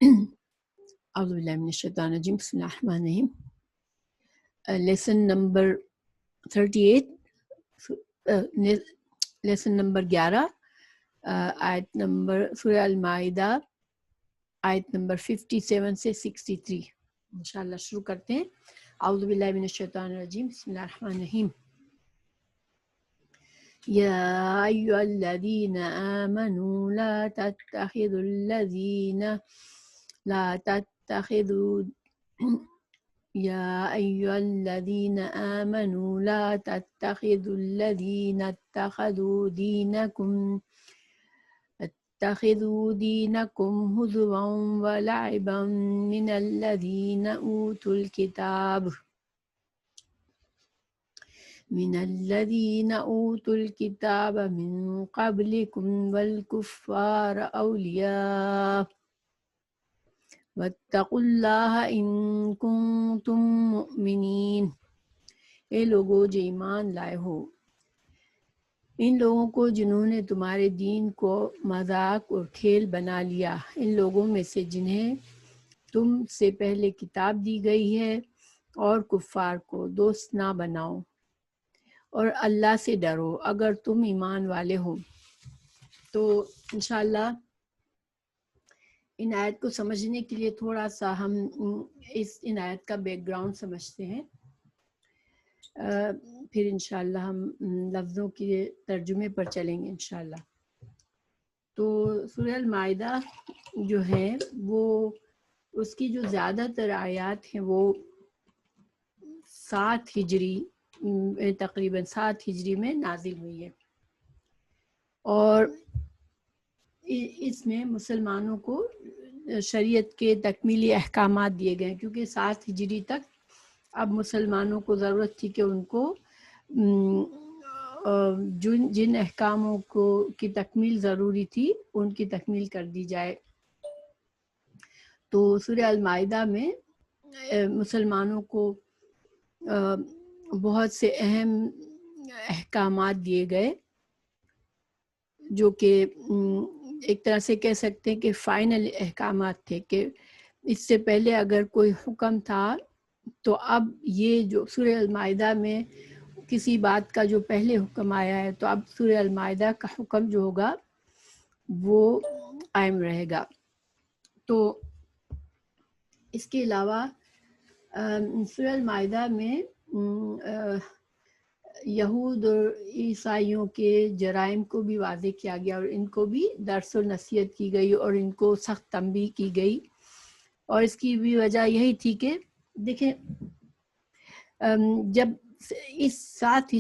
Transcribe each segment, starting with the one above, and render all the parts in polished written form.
اعوذ باللہ من الشیطان الرجیم، بسم اللہ الرحمن الرحیم۔ لیسن نمبر 38، لیسن نمبر 11، آیت نمبر سورہ المائدہ آیت نمبر 57 سے 63 انشاءاللہ شروع کرتے ہیں۔ اعوذ باللہ من الشیطان الرجیم، بسم اللہ الرحمن الرحیم۔ یا ایھا الذین آمنوا لا تتخذوا يا أيها الذين آمنوا لا تتخذوا الذين اتخذوا دينكم هزوا ولعبا من الذين أوتوا الكتاب من قبلكم والكفار أولياء واتقوا اللہ ان کنتم مؤمنین۔ اے لوگو جو ایمان لائے ہو، ان لوگوں کو جنہوں نے تمہارے دین کو مذاق اور کھیل بنا لیا، ان لوگوں میں سے جنہیں تم سے پہلے کتاب دی گئی ہے، اور کفار کو دوست نہ بناؤ، اور اللہ سے ڈرو اگر تم ایمان والے ہو۔ تو انشاءاللہ ان آیت کو سمجھنے کے لیے تھوڑا سا ہم ان آیت کا بیک گراؤنڈ سمجھتے ہیں، پھر انشاءاللہ ہم لفظوں کے ترجمے پر چلیں گے انشاءاللہ۔ تو سورہ المائدہ جو ہے وہ اس کی جو زیادہ تر آیات ہیں وہ 7 ہجری تقریباً 7 ہجری میں نازل ہوئی ہے، اور اس میں مسلمانوں کو شریعت کے تکمیلی احکامات دیے گئے ہیں، کیونکہ 7 ہجری تک اب مسلمانوں کو ضرورت تھی کہ ان کو جن احکاموں کی تکمیل ضروری تھی ان کی تکمیل کر دی جائے۔ تو سورہ المائدہ میں مسلمانوں کو بہت سے اہم احکامات دیے گئے، جو کہ ایک طرح سے کہہ سکتے ہیں کہ فائنل احکامات تھے، کہ اس سے پہلے اگر کوئی حکم تھا تو اب یہ جو سورہ المائدہ میں کسی بات کا جو پہلے حکم آیا ہے تو اب سورہ المائدہ کا حکم جو ہوگا وہ قائم رہے گا۔ تو اس کے علاوہ سورہ المائدہ میں یہود اور عیسائیوں کے جرائم کو بھی واضح کیا گیا، اور ان کو بھی درس و نصیحت کی گئی، اور ان کو سخت تنبیہ کی گئی۔ اور اس کی بھی وجہ یہی تھی کہ دیکھیں، جب اس 7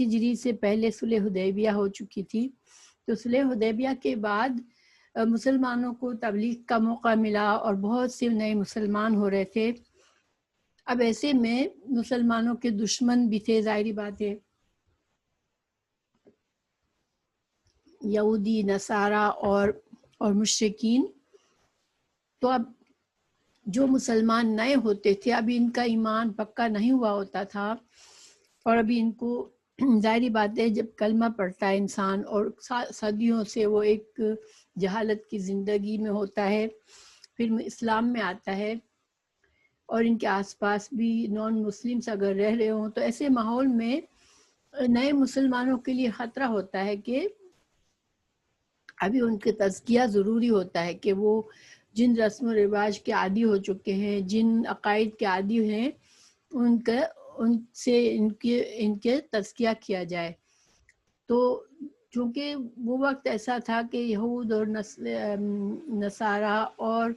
ہجری سے پہلے صلح حدیبیہ ہو چکی تھی، تو صلح حدیبیہ کے بعد مسلمانوں کو تبلیغ کا موقع ملا، اور بہت سے نئے مسلمان ہو رہے تھے۔ اب ایسے میں مسلمانوں کے دشمن بھی تھے، ظاہری بات ہے، یہودی، نصارہ اور مشرکین۔ تو اب جو مسلمان نئے ہوتے تھے، ابھی ان کا ایمان پکا نہیں ہوا ہوتا تھا، اور ابھی ان کو ظاہری بات ہے جب کلمہ پڑھتا ہے انسان اور صدیوں سے وہ ایک جہالت کی زندگی میں ہوتا ہے، پھر اسلام میں آتا ہے، اور ان کے آس پاس بھی نان مسلمس اگر رہ رہے ہوں، تو ایسے ماحول میں نئے مسلمانوں کے لیے خطرہ ہوتا ہے کہ ابھی ان کے تزکیہ ضروری ہوتا ہے، کہ وہ جن رسم و رواج کے عادی ہو چکے ہیں، جن عقائد کے عادی ہیں، ان سے ان کے تزکیہ کیا جائے۔ تو چونکہ وہ وقت ایسا تھا کہ یہود اور نصارہ اور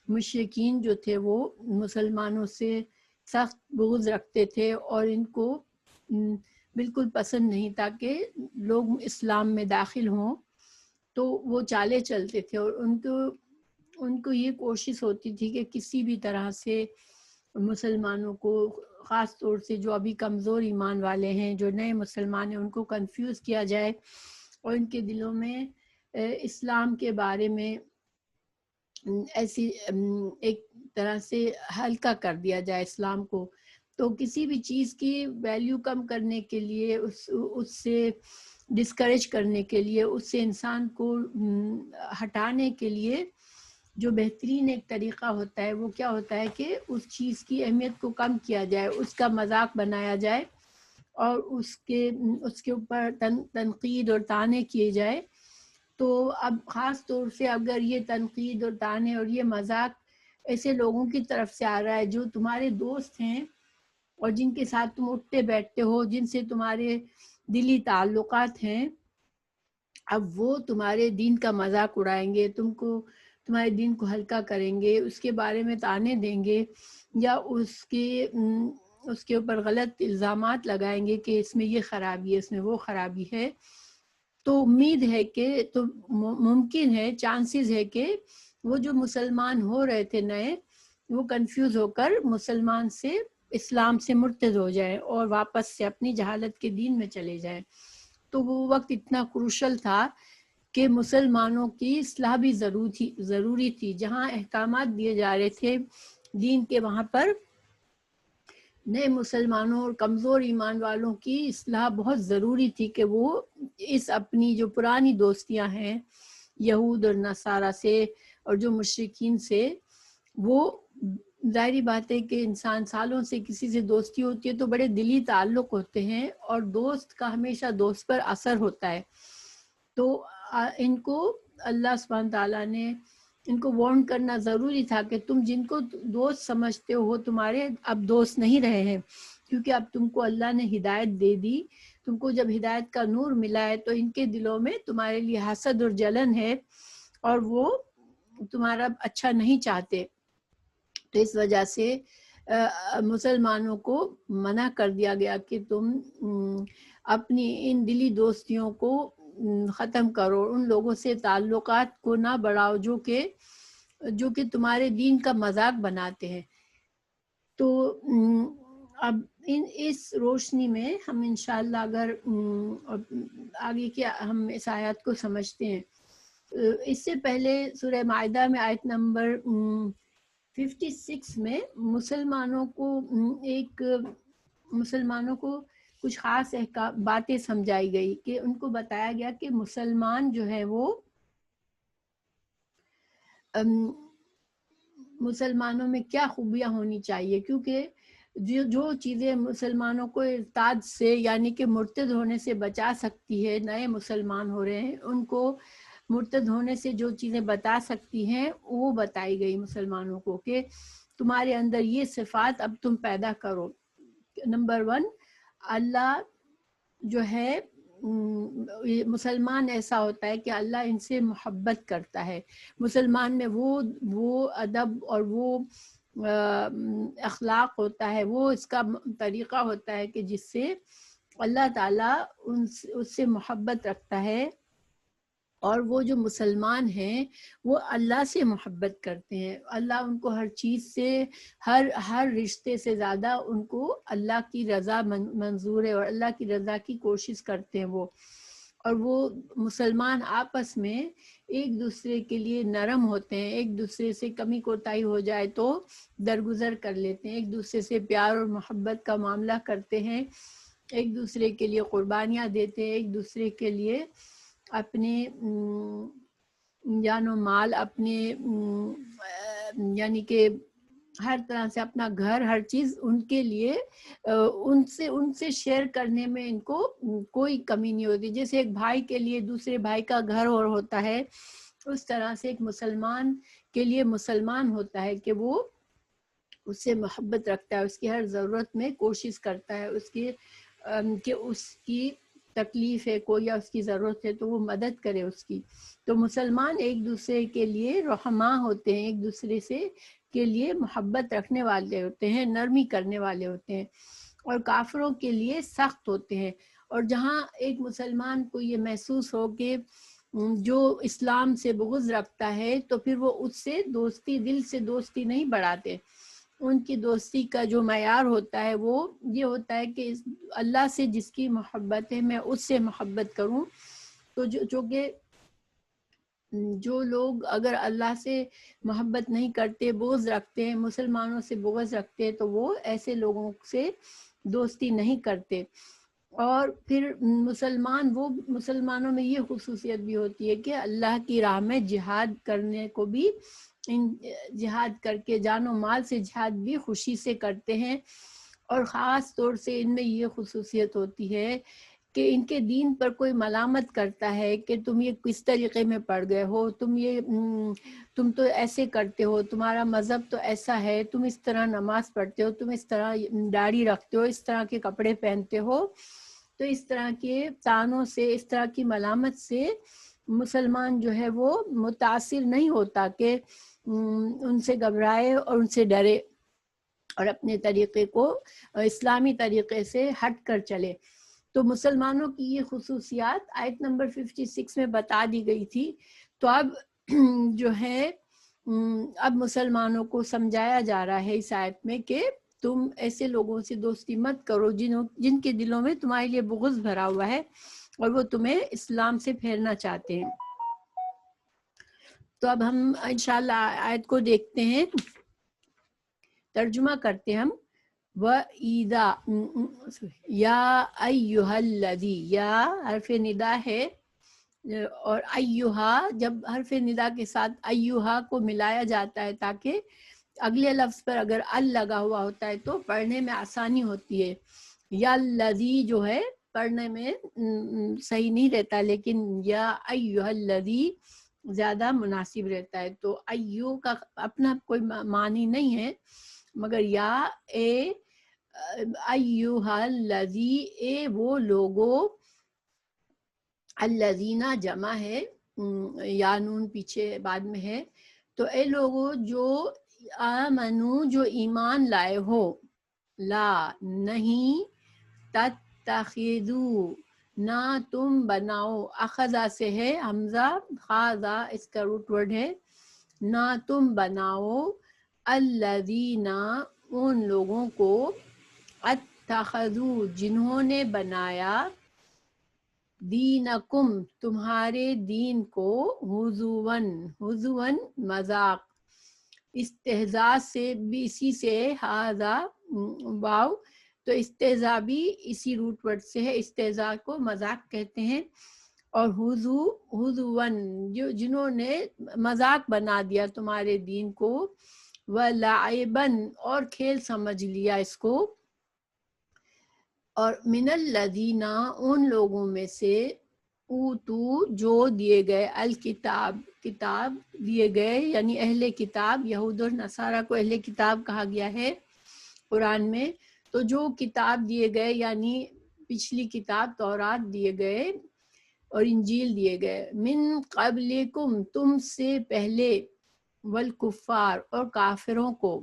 مشرکین جو تھے وہ مسلمانوں سے سخت بغض رکھتے تھے، اور ان کو بالکل پسند نہیں تھا کہ لوگ اسلام میں داخل ہوں، تو وہ چالے چلتے تھے، اور ان کو یہ کوشش ہوتی تھی کہ کسی بھی طرح سے مسلمانوں کو، خاص طور سے جو ابھی کمزور ایمان والے ہیں، جو نئے مسلمان ہیں، ان کو کنفیوز کیا جائے، اور ان کے دلوں میں اسلام کے بارے میں ایسی ایک طرح سے ہلکا کر دیا جائے اسلام کو۔ تو کسی بھی چیز کی ویلیو کم کرنے کے لیے، اس سے ڈسکریج کرنے کے لیے، اس سے انسان کو ہٹانے کے لیے جو بہترین ایک طریقہ ہوتا ہے وہ کیا ہوتا ہے کہ اس چیز کی اہمیت کو کم کیا جائے، اس کا مذاق بنایا جائے اور اس کے اوپر تنقید اور طعنے کیے جائے. تو اب خاص طور سے اگر یہ تنقید اور طعنے اور یہ مذاق ایسے لوگوں کی طرف سے آ رہا ہے جو تمہارے دوست ہیں اور جن کے ساتھ تم اٹھتے بیٹھتے ہو، جن سے تمہارے دلی تعلقات ہیں، اب وہ تمہارے دین کا مذاق اڑائیں گے، تمہارے دین کو ہلکا کریں گے، اس کے بارے میں طعنے دیں گے یا اس کے اوپر غلط الزامات لگائیں گے کہ اس میں یہ خرابی ہے، اس میں وہ خرابی ہے. تو امید ہے کہ تو ممکن ہے، چانسز ہے کہ وہ جو مسلمان ہو رہے تھے نئے، وہ کنفیوز ہو کر مسلمان سے، اسلام سے مرتد ہو جائیں اور واپس سے اپنی جہالت کے دین میں چلے جائیں. تو وہ وقت اتنا کروشل تھا کہ مسلمانوں کی اصلاح بھی ضروری تھی. جہاں احکامات دیے جا رہے تھے دین کے، وہاں پر نئے مسلمانوں اور کمزور ایمان والوں کی اصلاح بہت ضروری تھی کہ وہ اس اپنی جو پرانی دوستیاں ہیں یہود اور نصارہ سے اور جو مشرکین سے، وہ ظاہری بات ہے کہ انسان سالوں سے کسی سے دوستی ہوتی ہے تو بڑے دلی تعلق ہوتے ہیں اور دوست کا ہمیشہ دوست پر اثر ہوتا ہے. تو ان کو اللہ سبحانہ تعالیٰ نے ان کو وارن کرنا ضروری تھا کہ تم جن کو دوست سمجھتے ہو تمہارے اب دوست نہیں رہے ہیں، کیونکہ اب تم کو اللہ نے ہدایت دے دی. تم کو جب ہدایت کا نور ملا ہے تو ان کے دلوں میں تمہارے لیے حسد اور جلن ہے اور وہ تمہارا اچھا نہیں چاہتے. تو اس وجہ سے مسلمانوں کو منع کر دیا گیا کہ تم اپنی ان دلی دوستیوں کو ختم کرو، ان لوگوں سے تعلقات کو نہ بڑھاؤ جو کہ تمہارے دین کا مذاق بناتے ہیں. تو اب اس روشنی میں ہم انشاءاللہ اگر آگے کیا ہم اس آیات کو سمجھتے ہیں. اس سے پہلے سورہ مائدہ میں آیت نمبر 56 میں مسلمانوں کو کچھ خاص باتیں سمجھائی گئی کہ ان کو بتایا گیا کہ مسلمان جو ہے وہ مسلمانوں میں کیا خوبیاں ہونی چاہیے، کیونکہ جو چیزیں مسلمانوں کو ارتاد سے یعنی کہ مرتد ہونے سے بچا سکتی ہے، نئے مسلمان ہو رہے ہیں ان کو مرتد ہونے سے جو چیزیں بتا سکتی ہیں وہ بتائی گئی مسلمانوں کو کہ تمہارے اندر یہ صفات اب تم پیدا کرو. نمبر 1، اللہ جو ہے مسلمان ایسا ہوتا ہے کہ اللہ ان سے محبت کرتا ہے. مسلمان میں وہ ادب اور وہ اخلاق ہوتا ہے، وہ اس کا طریقہ ہوتا ہے کہ جس سے اللہ تعالیٰ اس سے محبت رکھتا ہے. اور وہ جو مسلمان ہیں وہ اللہ سے محبت کرتے ہیں. اللہ ان کو ہر چیز سے، ہر رشتے سے زیادہ ان کو اللہ کی رضا منظور ہے اور اللہ کی رضا کی کوشش کرتے ہیں وہ. اور وہ مسلمان آپس میں ایک دوسرے کے لیے نرم ہوتے ہیں، ایک دوسرے سے کمی کوتاہی ہو جائے تو درگزر کر لیتے ہیں، ایک دوسرے سے پیار اور محبت کا معاملہ کرتے ہیں، ایک دوسرے کے لیے قربانیاں دیتے ہیں، ایک دوسرے کے لیے اپنے جان و مال، اپنے یعنی کہ ہر طرح سے اپنا گھر، ہر چیز ان کے لیے ان سے شیئر کرنے میں ان کو کوئی کمی نہیں ہوتی. جیسے ایک بھائی کے لیے دوسرے بھائی کا گھر اور ہوتا ہے، اس طرح سے ایک مسلمان کے لیے مسلمان ہوتا ہے کہ وہ اس سے محبت رکھتا ہے، اس کی ہر ضرورت میں کوشش کرتا ہے کہ اس کی تکلیف ہے کوئی یا اس کی ضرورت ہے تو وہ مدد کرے اس کی. تو مسلمان ایک دوسرے کے لیے رحماں ہوتے ہیں، ایک دوسرے سے کے لیے محبت رکھنے والے ہوتے ہیں، نرمی کرنے والے ہوتے ہیں، اور کافروں کے لیے سخت ہوتے ہیں. اور جہاں ایک مسلمان کو یہ محسوس ہو کہ جو اسلام سے بغض رکھتا ہے تو پھر وہ اس سے دوستی، دل سے دوستی نہیں بڑھاتے. ان کی دوستی کا جو معیار ہوتا ہے وہ یہ ہوتا ہے کہ اللہ سے جس کی محبت ہے میں اس سے محبت کروں. تو جو لوگ اگر اللہ سے محبت نہیں کرتے، بغض رکھتے ہیں، مسلمانوں سے بغض رکھتے ہیں، تو وہ ایسے لوگوں سے دوستی نہیں کرتے. اور پھر مسلمانوں میں یہ خصوصیت بھی ہوتی ہے کہ اللہ کی راہ میں جہاد کرنے کو بھی جہاد کر کے جان و مال سے جہاد بھی خوشی سے کرتے ہیں، اور خاص طور سے ان میں یہ خصوصیت ہوتی ہے کہ ان کے دین پر کوئی ملامت کرتا ہے کہ تم یہ کس طریقے میں پڑھ گئے ہو، تم تو ایسے کرتے ہو، تمہارا مذہب تو ایسا ہے، تم اس طرح نماز پڑھتے ہو، تم اس طرح داڑھی رکھتے ہو، اس طرح کے کپڑے پہنتے ہو، تو اس طرح کے طعنوں سے، اس طرح کی ملامت سے مسلمان جو ہے وہ متاثر نہیں ہوتا کہ ان سے گھبرائے اور ان سے ڈرے اور اپنے طریقے کو اسلامی طریقے سے ہٹ کر چلے۔ تو مسلمانوں کی یہ خصوصیات آیت نمبر 56 میں بتا دی گئی تھی۔ تو اب جو ہے اب مسلمانوں کو سمجھایا جا رہا ہے اس آیت میں کہ تم ایسے لوگوں سے دوستی مت کرو جن کے دلوں میں تمہارے لیے بغض بھرا ہوا ہے اور وہ تمہیں اسلام سے پھیرنا چاہتے ہیں۔ تو اب ہم انشاءاللہ آیت کو دیکھتے ہیں، ترجمہ کرتے ہم۔ وَإِذَا یا ایہا الذی، یا حرف ندا ہے، اور ایہا جب حرف ندا کے ساتھ ایہا کو ملایا جاتا ہے تاکہ اگلے لفظ پر اگر ال لگا ہوا ہوتا ہے تو پڑھنے میں آسانی ہوتی ہے۔ یا الذی جو ہے پڑھنے میں صحیح نہیں رہتا، لیکن یا ایہا الذی زیادہ مناسب رہتا ہے۔ تو ایو کا اپنا کوئی معنی نہیں ہے، مگر یا اے ایہا الذی، اے وہ لوگو، الذین جمع ہے، یا نون پیچھے بعد میں ہے، تو اے لوگو جو آمنو، جو ایمان لائے ہو، لا نہیں، تتخذو نہ تم بناؤ، اخذا سے ہے حمزہ، خاذا اس کا روٹ ورڈ ہے، نہ تم بناؤ، الذین ان لوگوں کو، اتخذو جنہوں نے بنایا، دینکم تمہارے دین کو، ہزون مذاق، استہزاء سے بھی اسی سے ہاذا واو، تو استہزاء بھی اسی روٹ ورڈ سے ہے، استہزاء کو مذاق کہتے ہیں، اور ہزون جنہوں نے مذاق بنا دیا تمہارے دین کو، ولعبن اور کھیل سمجھ لیا اس کو، اور من الذین ان لوگوں میں سے، اوتو جو دیے گئے، الکتاب کتاب دیے گئے، یعنی اہل کتاب، یہود اور نصارہ کو اہل کتاب کہا گیا ہے قرآن میں، تو جو کتاب دیے گئے یعنی پچھلی کتاب تورات دیے گئے اور انجیل دیے گئے، من قبلکم تم سے پہلے، والکفار اور کافروں کو،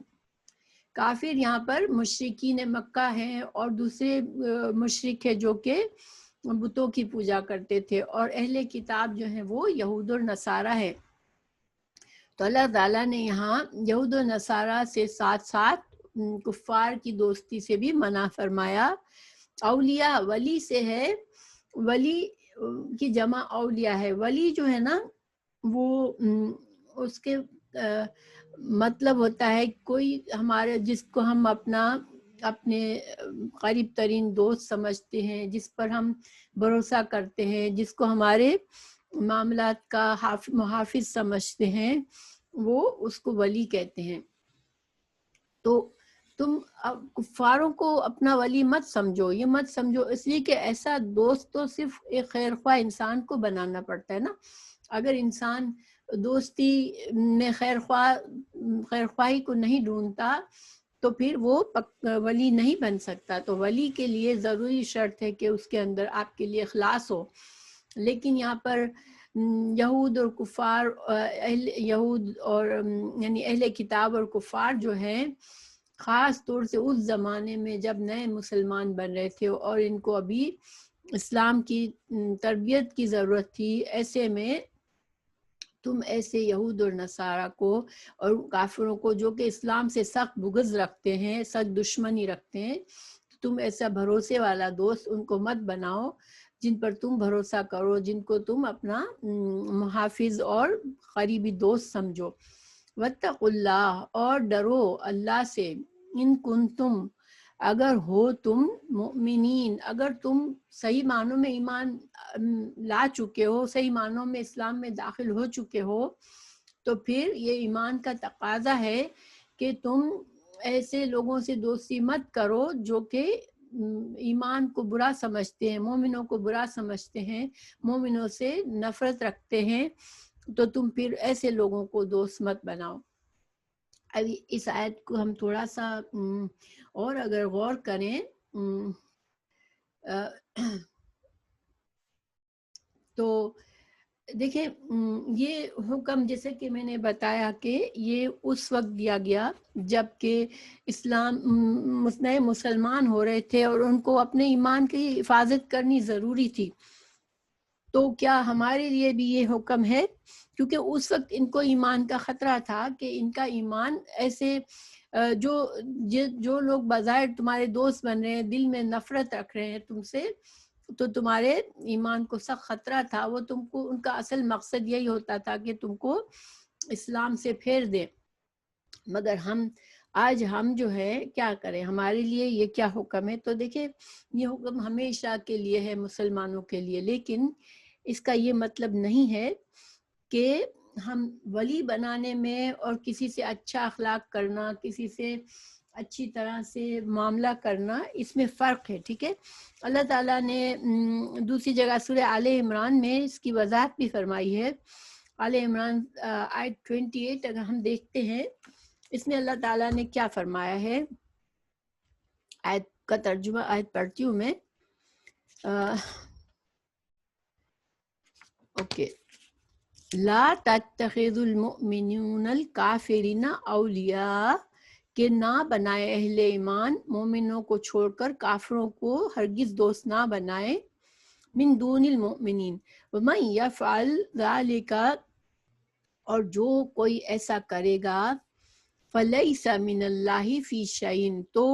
کافر یہاں پر مشرکین مکہ ہیں اور دوسرے مشرک ہے جو کہ بتوں کی پوجا کرتے تھے، اور اہل کتاب جو ہیں وہ یہود اور نصارہ ہے۔ تو اللہ تعالیٰ نے یہاں یہود و نصارہ سے ساتھ ساتھ کفار کی دوستی سے بھی منع فرمایا۔ اولیاء ولی سے ہے، ولی کی جمع اولیاء ہے، ولی جو ہے نا وہ اس کے مطلب ہوتا ہے کوئی ہمارے جس کو ہم اپنے قریب ترین دوست سمجھتے ہیں، جس پر ہم بھروسہ کرتے ہیں، جس کو ہمارے معاملات کا محافظ سمجھتے ہیں، وہ اس کو ولی کہتے ہیں۔ تو تم کفاروں کو اپنا ولی مت سمجھو، یہ مت سمجھو، اس لیے کہ ایسا دوست تو صرف ایک خیر خواہ انسان کو بنانا پڑتا ہے نا۔ اگر انسان دوستی میں خیر خواہی کو نہیں ڈھونڈتا تو پھر وہ ولی نہیں بن سکتا۔ تو ولی کے لیے ضروری شرط ہے کہ اس کے اندر آپ کے لیے اخلاص ہو۔ لیکن یہاں پر یہود اور کفار، یہود اور یعنی اہل کتاب اور کفار جو ہیں، خاص طور سے اس زمانے میں جب نئے مسلمان بن رہے تھے اور ان کو ابھی اسلام کی تربیت کی ضرورت تھی، ایسے میں تم ایسے یہود اور نصارہ کو اور کافروں کو جو کہ اسلام سے سخت بغض رکھتے ہیں، سخت دشمنی رکھتے ہیں، تم ایسا بھروسے والا دوست ان کو مت بناؤ جن پر تم بھروسہ کرو، جن کو تم اپنا محافظ اور قریبی دوست سمجھو۔ واتقوا اللہ اور ڈرو اللہ سے، ان کنتم اگر ہو تم مؤمنین، اگر تم صحیح معنوں میں ایمان لا چکے ہو، صحیح معنوں میں اسلام میں داخل ہو چکے ہو، تو پھر یہ ایمان کا تقاضا ہے کہ تم ایسے لوگوں سے دوستی مت کرو جو کہ ایمان کو برا سمجھتے ہیں، مومنوں کو برا سمجھتے ہیں، مومنوں سے نفرت رکھتے ہیں، تو تم پھر ایسے لوگوں کو دوست مت بناؤ۔ ابھی اس آیت کو ہم تھوڑا سا اور اگر غور کریں تو دیکھیں یہ حکم جیسے کہ میں نے بتایا کہ یہ اس وقت دیا گیا جب کہ اسلام نئے مسلمان ہو رہے تھے اور ان کو اپنے ایمان کی حفاظت کرنی ضروری تھی۔ تو کیا ہمارے لیے بھی یہ حکم ہے؟ کیونکہ اس وقت ان کو ایمان کا خطرہ تھا کہ ان کا ایمان ایسے جو لوگ بظاہر تمہارے دوست بن رہے ہیں، دل میں نفرت رکھ رہے ہیں تم سے، تو تمہارے ایمان کو سخت خطرہ تھا۔ وہ تم کو، ان کا اصل مقصد یہی ہوتا تھا کہ تم کو اسلام سے پھیر دے۔ مگر آج ہم جو ہے کیا کریں، ہمارے لیے یہ کیا حکم ہے؟ تو دیکھیں یہ حکم ہمیشہ کے لیے ہے مسلمانوں کے لیے، لیکن اس کا یہ مطلب نہیں ہے کہ ہم ولی بنانے میں اور کسی سے اچھا اخلاق کرنا، کسی سے اچھی طرح سے معاملہ کرنا، اس میں فرق ہے، ٹھیک ہے۔ اللہ تعالیٰ نے دوسری جگہ سورہ آل عمران میں اس کی وضاحت بھی فرمائی ہے۔ آل عمران آیت 28 اگر ہم دیکھتے ہیں، اس میں اللہ تعالیٰ نے کیا فرمایا ہے، آیت کا ترجمہ آیت پڑھتی ہوں میں۔ اوکے، لا تتخذوا المؤمنون الکافرین اولیاء، کہ نہ بنائے اہل ایمان مومنوں کو چھوڑ کر کافروں کو ہرگز دوست نہ بنائے، من دون المؤمنین، ومن یفعل ذلک، اور جو کوئی ایسا کرے گا، فلیس من اللہ فی شیء، تو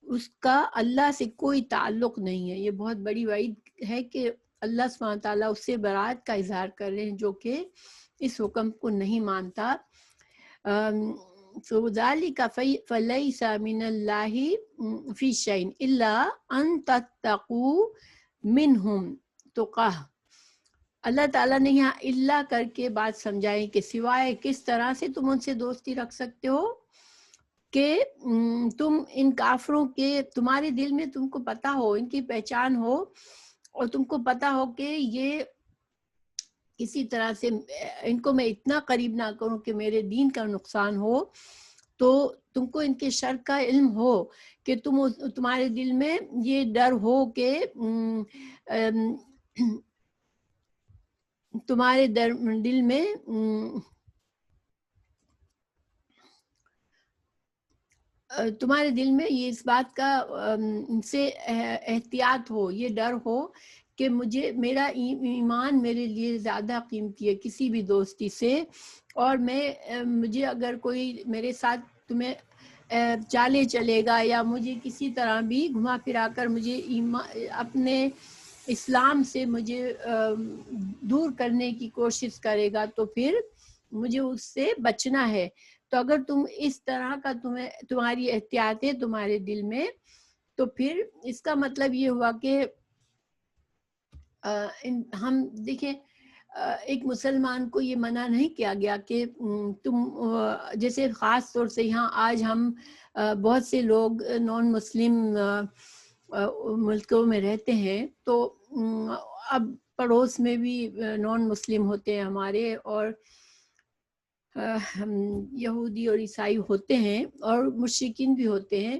اس کا اللہ سے کوئی تعلق نہیں ہے۔ یہ بہت بڑی وعید ہے کہ اللہ سبحانہ تعالیٰ اس سے برات کا اظہار کر رہے ہیں جو کہ اس حکم کو نہیں مانتا۔ ذَلِكَ فَلَيْسَ مِنَ اللَّهِ فِي شَيْءٍ إِلَّا أَن تَتَّقُوا مِنْهُمْ تُقَاةً۔ اللہ تعالیٰ نے یہاں اللہ کر کے بات سمجھائی کہ سوائے کس طرح سے تم ان سے دوستی رکھ سکتے ہو کہ تم ان کافروں کے، تمہارے دل میں تم کو پتہ ہو، ان کی پہچان ہو، اور تم کو پتہ ہو کہ یہ کسی طرح سے ان کو میں اتنا قریب نہ کروں کہ میرے دین کا نقصان ہو، تو تم کو ان کے شر کا علم ہو، کہ تمہارے دل میں یہ ڈر ہو کہ تمہارے دل میں یہ اس بات کا سے احتیاط ہو، یہ ڈر ہو کہ میرا ایمان میرے لیے زیادہ قیمتی ہے کسی بھی دوستی سے، اور مجھے اگر کوئی میرے ساتھ تمہیں چالے چلے گا یا مجھے کسی طرح بھی گھما پھرا کر مجھے اپنے اسلام سے مجھے دور کرنے کی کوشش کرے گا، تو پھر مجھے اس سے بچنا ہے۔ تو اگر تم اس طرح کا تمہاری احتیاط ہے تمہارے دل میں، تو پھر اس کا مطلب یہ ہوا کہ ہم دیکھیں ایک مسلمان کو یہ منع نہیں کیا گیا کہ تم جیسے خاص طور سے یہاں آج ہم بہت سے لوگ نان مسلم ملکوں میں رہتے ہیں، تو اب پڑوس میں بھی نان مسلم ہوتے ہیں ہمارے، اور یہودی اور عیسائی ہوتے ہیں اور مشرکین بھی ہوتے ہیں۔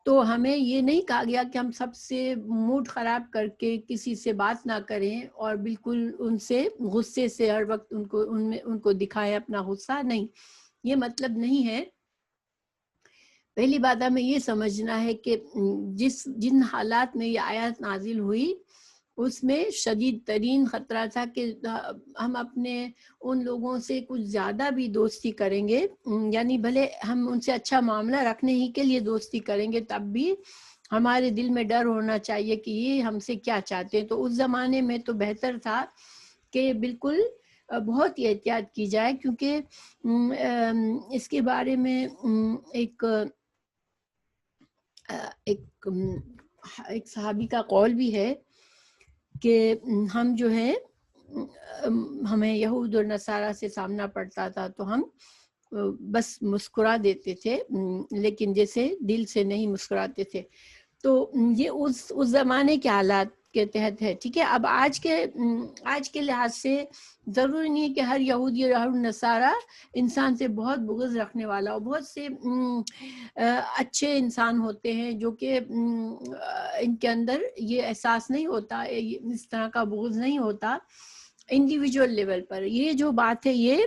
تو ہمیں یہ نہیں کہا گیا کہ ہم سب سے موڈ خراب کر کے کسی سے بات نہ کریں اور بالکل ان سے غصے سے ہر وقت ان کو دکھائیں اپنا غصہ، نہیں، یہ مطلب نہیں ہے۔ پہلی بات ہمیں یہ سمجھنا ہے کہ جن حالات میں یہ آیات نازل ہوئی اس میں شدید ترین خطرہ تھا کہ ہم اپنے ان لوگوں سے کچھ زیادہ بھی دوستی کریں گے، یعنی بھلے ہم ان سے اچھا معاملہ رکھنے ہی کے لیے دوستی کریں گے، تب بھی ہمارے دل میں ڈر ہونا چاہیے کہ یہ ہم سے کیا چاہتے ہیں۔ تو اس زمانے میں تو بہتر تھا کہ بالکل بہت ہی احتیاط کی جائے، کیونکہ اس کے بارے میں ایک ایک صحابی کا قول بھی ہے کہ ہم جو ہے ہمیں یہود اور نصارہ سے سامنا پڑتا تھا تو ہم بس مسکرا دیتے تھے، لیکن جیسے دل سے نہیں مسکراتے تھے. تو یہ اس زمانے کے حالات کے تحت ہے. ٹھیک ہے، اب آج کے لحاظ سے ضروری نہیں ہے کہ ہر یہودی اور ہر نصارہ انسان سے بہت بغض رکھنے والا ہو. بہت سے اچھے انسان ہوتے ہیں جو کہ ان کے اندر یہ احساس نہیں ہوتا، اس طرح کا بغض نہیں ہوتا انڈیویجول لیول پر. یہ جو بات ہے یہ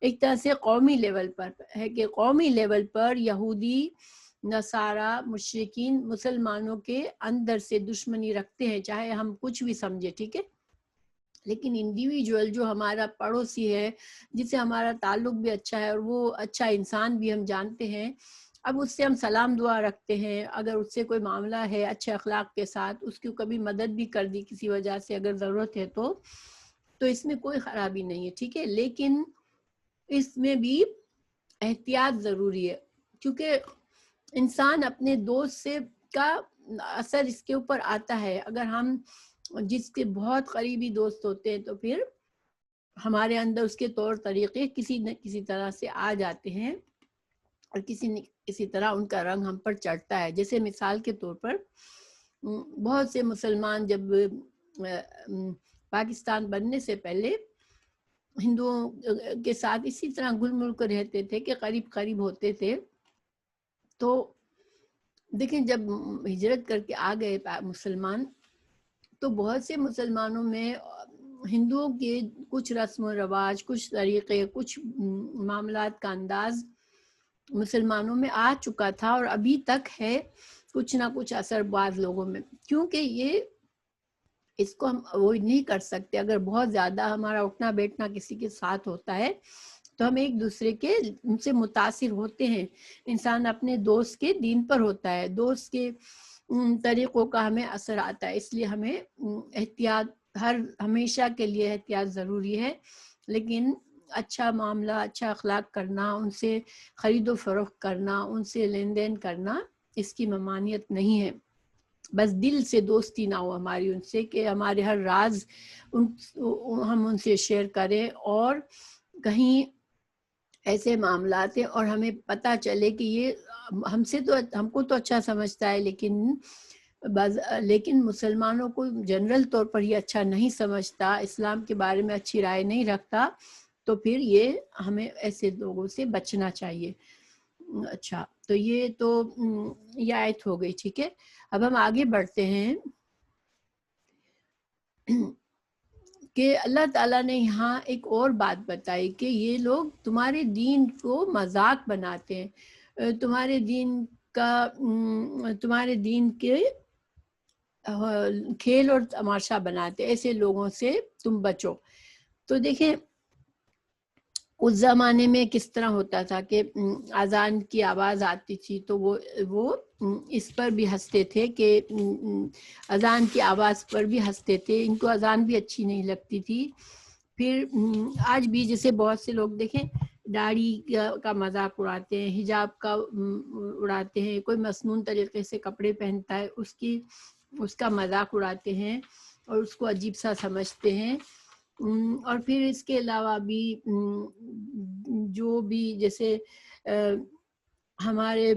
ایک طرح سے قومی لیول پر ہے کہ قومی لیول پر یہودی، نصارہ، مشرکین مسلمانوں کے اندر سے دشمنی رکھتے ہیں، چاہے ہم کچھ بھی سمجھے. ٹھیک ہے، لیکن انڈیویجول جو ہمارا پڑوسی ہے، جس سے ہمارا تعلق بھی اچھا ہے اور وہ اچھا انسان بھی ہم جانتے ہیں، اب اس سے ہم سلام دعا رکھتے ہیں، اگر اس سے کوئی معاملہ ہے اچھے اخلاق کے ساتھ، اس کی کبھی مدد بھی کر دی کسی وجہ سے اگر ضرورت ہے تو اس میں کوئی خرابی نہیں ہے. ٹھیک ہے، لیکن اس میں بھی احتیاط ضروری ہے، کیونکہ انسان اپنے دوست سے کا اثر اس کے اوپر آتا ہے. اگر ہم جس کے بہت قریبی دوست ہوتے ہیں تو پھر ہمارے اندر اس کے طور طریقے کسی نہ کسی طرح سے آ جاتے ہیں اور کسی نہ کسی طرح ان کا رنگ ہم پر چڑھتا ہے. جیسے مثال کے طور پر بہت سے مسلمان جب پاکستان بننے سے پہلے ہندوؤں کے ساتھ اسی طرح گل مل کر رہتے تھے کہ قریب ہوتے تھے. تو دیکھیں جب ہجرت کر کے آ گئے مسلمان تو بہت سے مسلمانوں میں ہندوؤں کے کچھ رسم و رواج، کچھ طریقے، کچھ معاملات کا انداز مسلمانوں میں آ چکا تھا اور ابھی تک ہے کچھ نہ کچھ اثر بعض لوگوں میں. کیونکہ یہ اس کو ہم اوائڈ نہیں کر سکتے. اگر بہت زیادہ ہمارا اٹھنا بیٹھنا کسی کے ساتھ ہوتا ہے تو ہم ایک دوسرے کے ان سے متاثر ہوتے ہیں. انسان اپنے دوست کے دین پر ہوتا ہے، دوست کے طریقوں کا ہمیں اثر آتا ہے. اس لیے ہمیں احتیاط ہمیشہ کے لیے احتیاط ضروری ہے. لیکن اچھا معاملہ، اچھا اخلاق کرنا، ان سے خرید و فروخت کرنا، ان سے لین دین کرنا، اس کی ممانعت نہیں ہے. بس دل سے دوستی نہ ہو ہماری ان سے کہ ہمارے ہر راز ہم ان سے شیئر کریں، اور کہیں ایسے معاملات ہیں اور ہمیں پتہ چلے کہ یہ ہم کو تو اچھا سمجھتا ہے لیکن مسلمانوں کو جنرل طور پر یہ اچھا نہیں سمجھتا، اسلام کے بارے میں اچھی رائے نہیں رکھتا، تو پھر یہ ہمیں ایسے لوگوں سے بچنا چاہیے. اچھا، تو یہ آیت ہو گئی. ٹھیک ہے، اب ہم آگے بڑھتے ہیں کہ اللہ تعالیٰ نے یہاں ایک اور بات بتائی کہ یہ لوگ تمہارے دین کو مذاق بناتے ہیں، تمہارے دین کے کھیل اور تماشا بناتے. ایسے لوگوں سے تم بچو. تو دیکھیں اس زمانے میں کس طرح ہوتا تھا کہ اذان کی آواز آتی تھی تو وہ اس پر بھی ہنستے تھے کہ اذان کی آواز پر بھی ہنستے تھے. ان کو اذان بھی اچھی نہیں لگتی تھی. پھر آج بھی جیسے بہت سے لوگ دیکھیں داڑھی کا مذاق اڑاتے ہیں، حجاب کا اڑاتے ہیں، کوئی مسنون طریقے سے کپڑے پہنتا ہے اس کا مذاق اڑاتے ہیں اور اس کو عجیب سا سمجھتے ہیں. اور پھر اس کے علاوہ بھی جو بھی جیسے ہمارے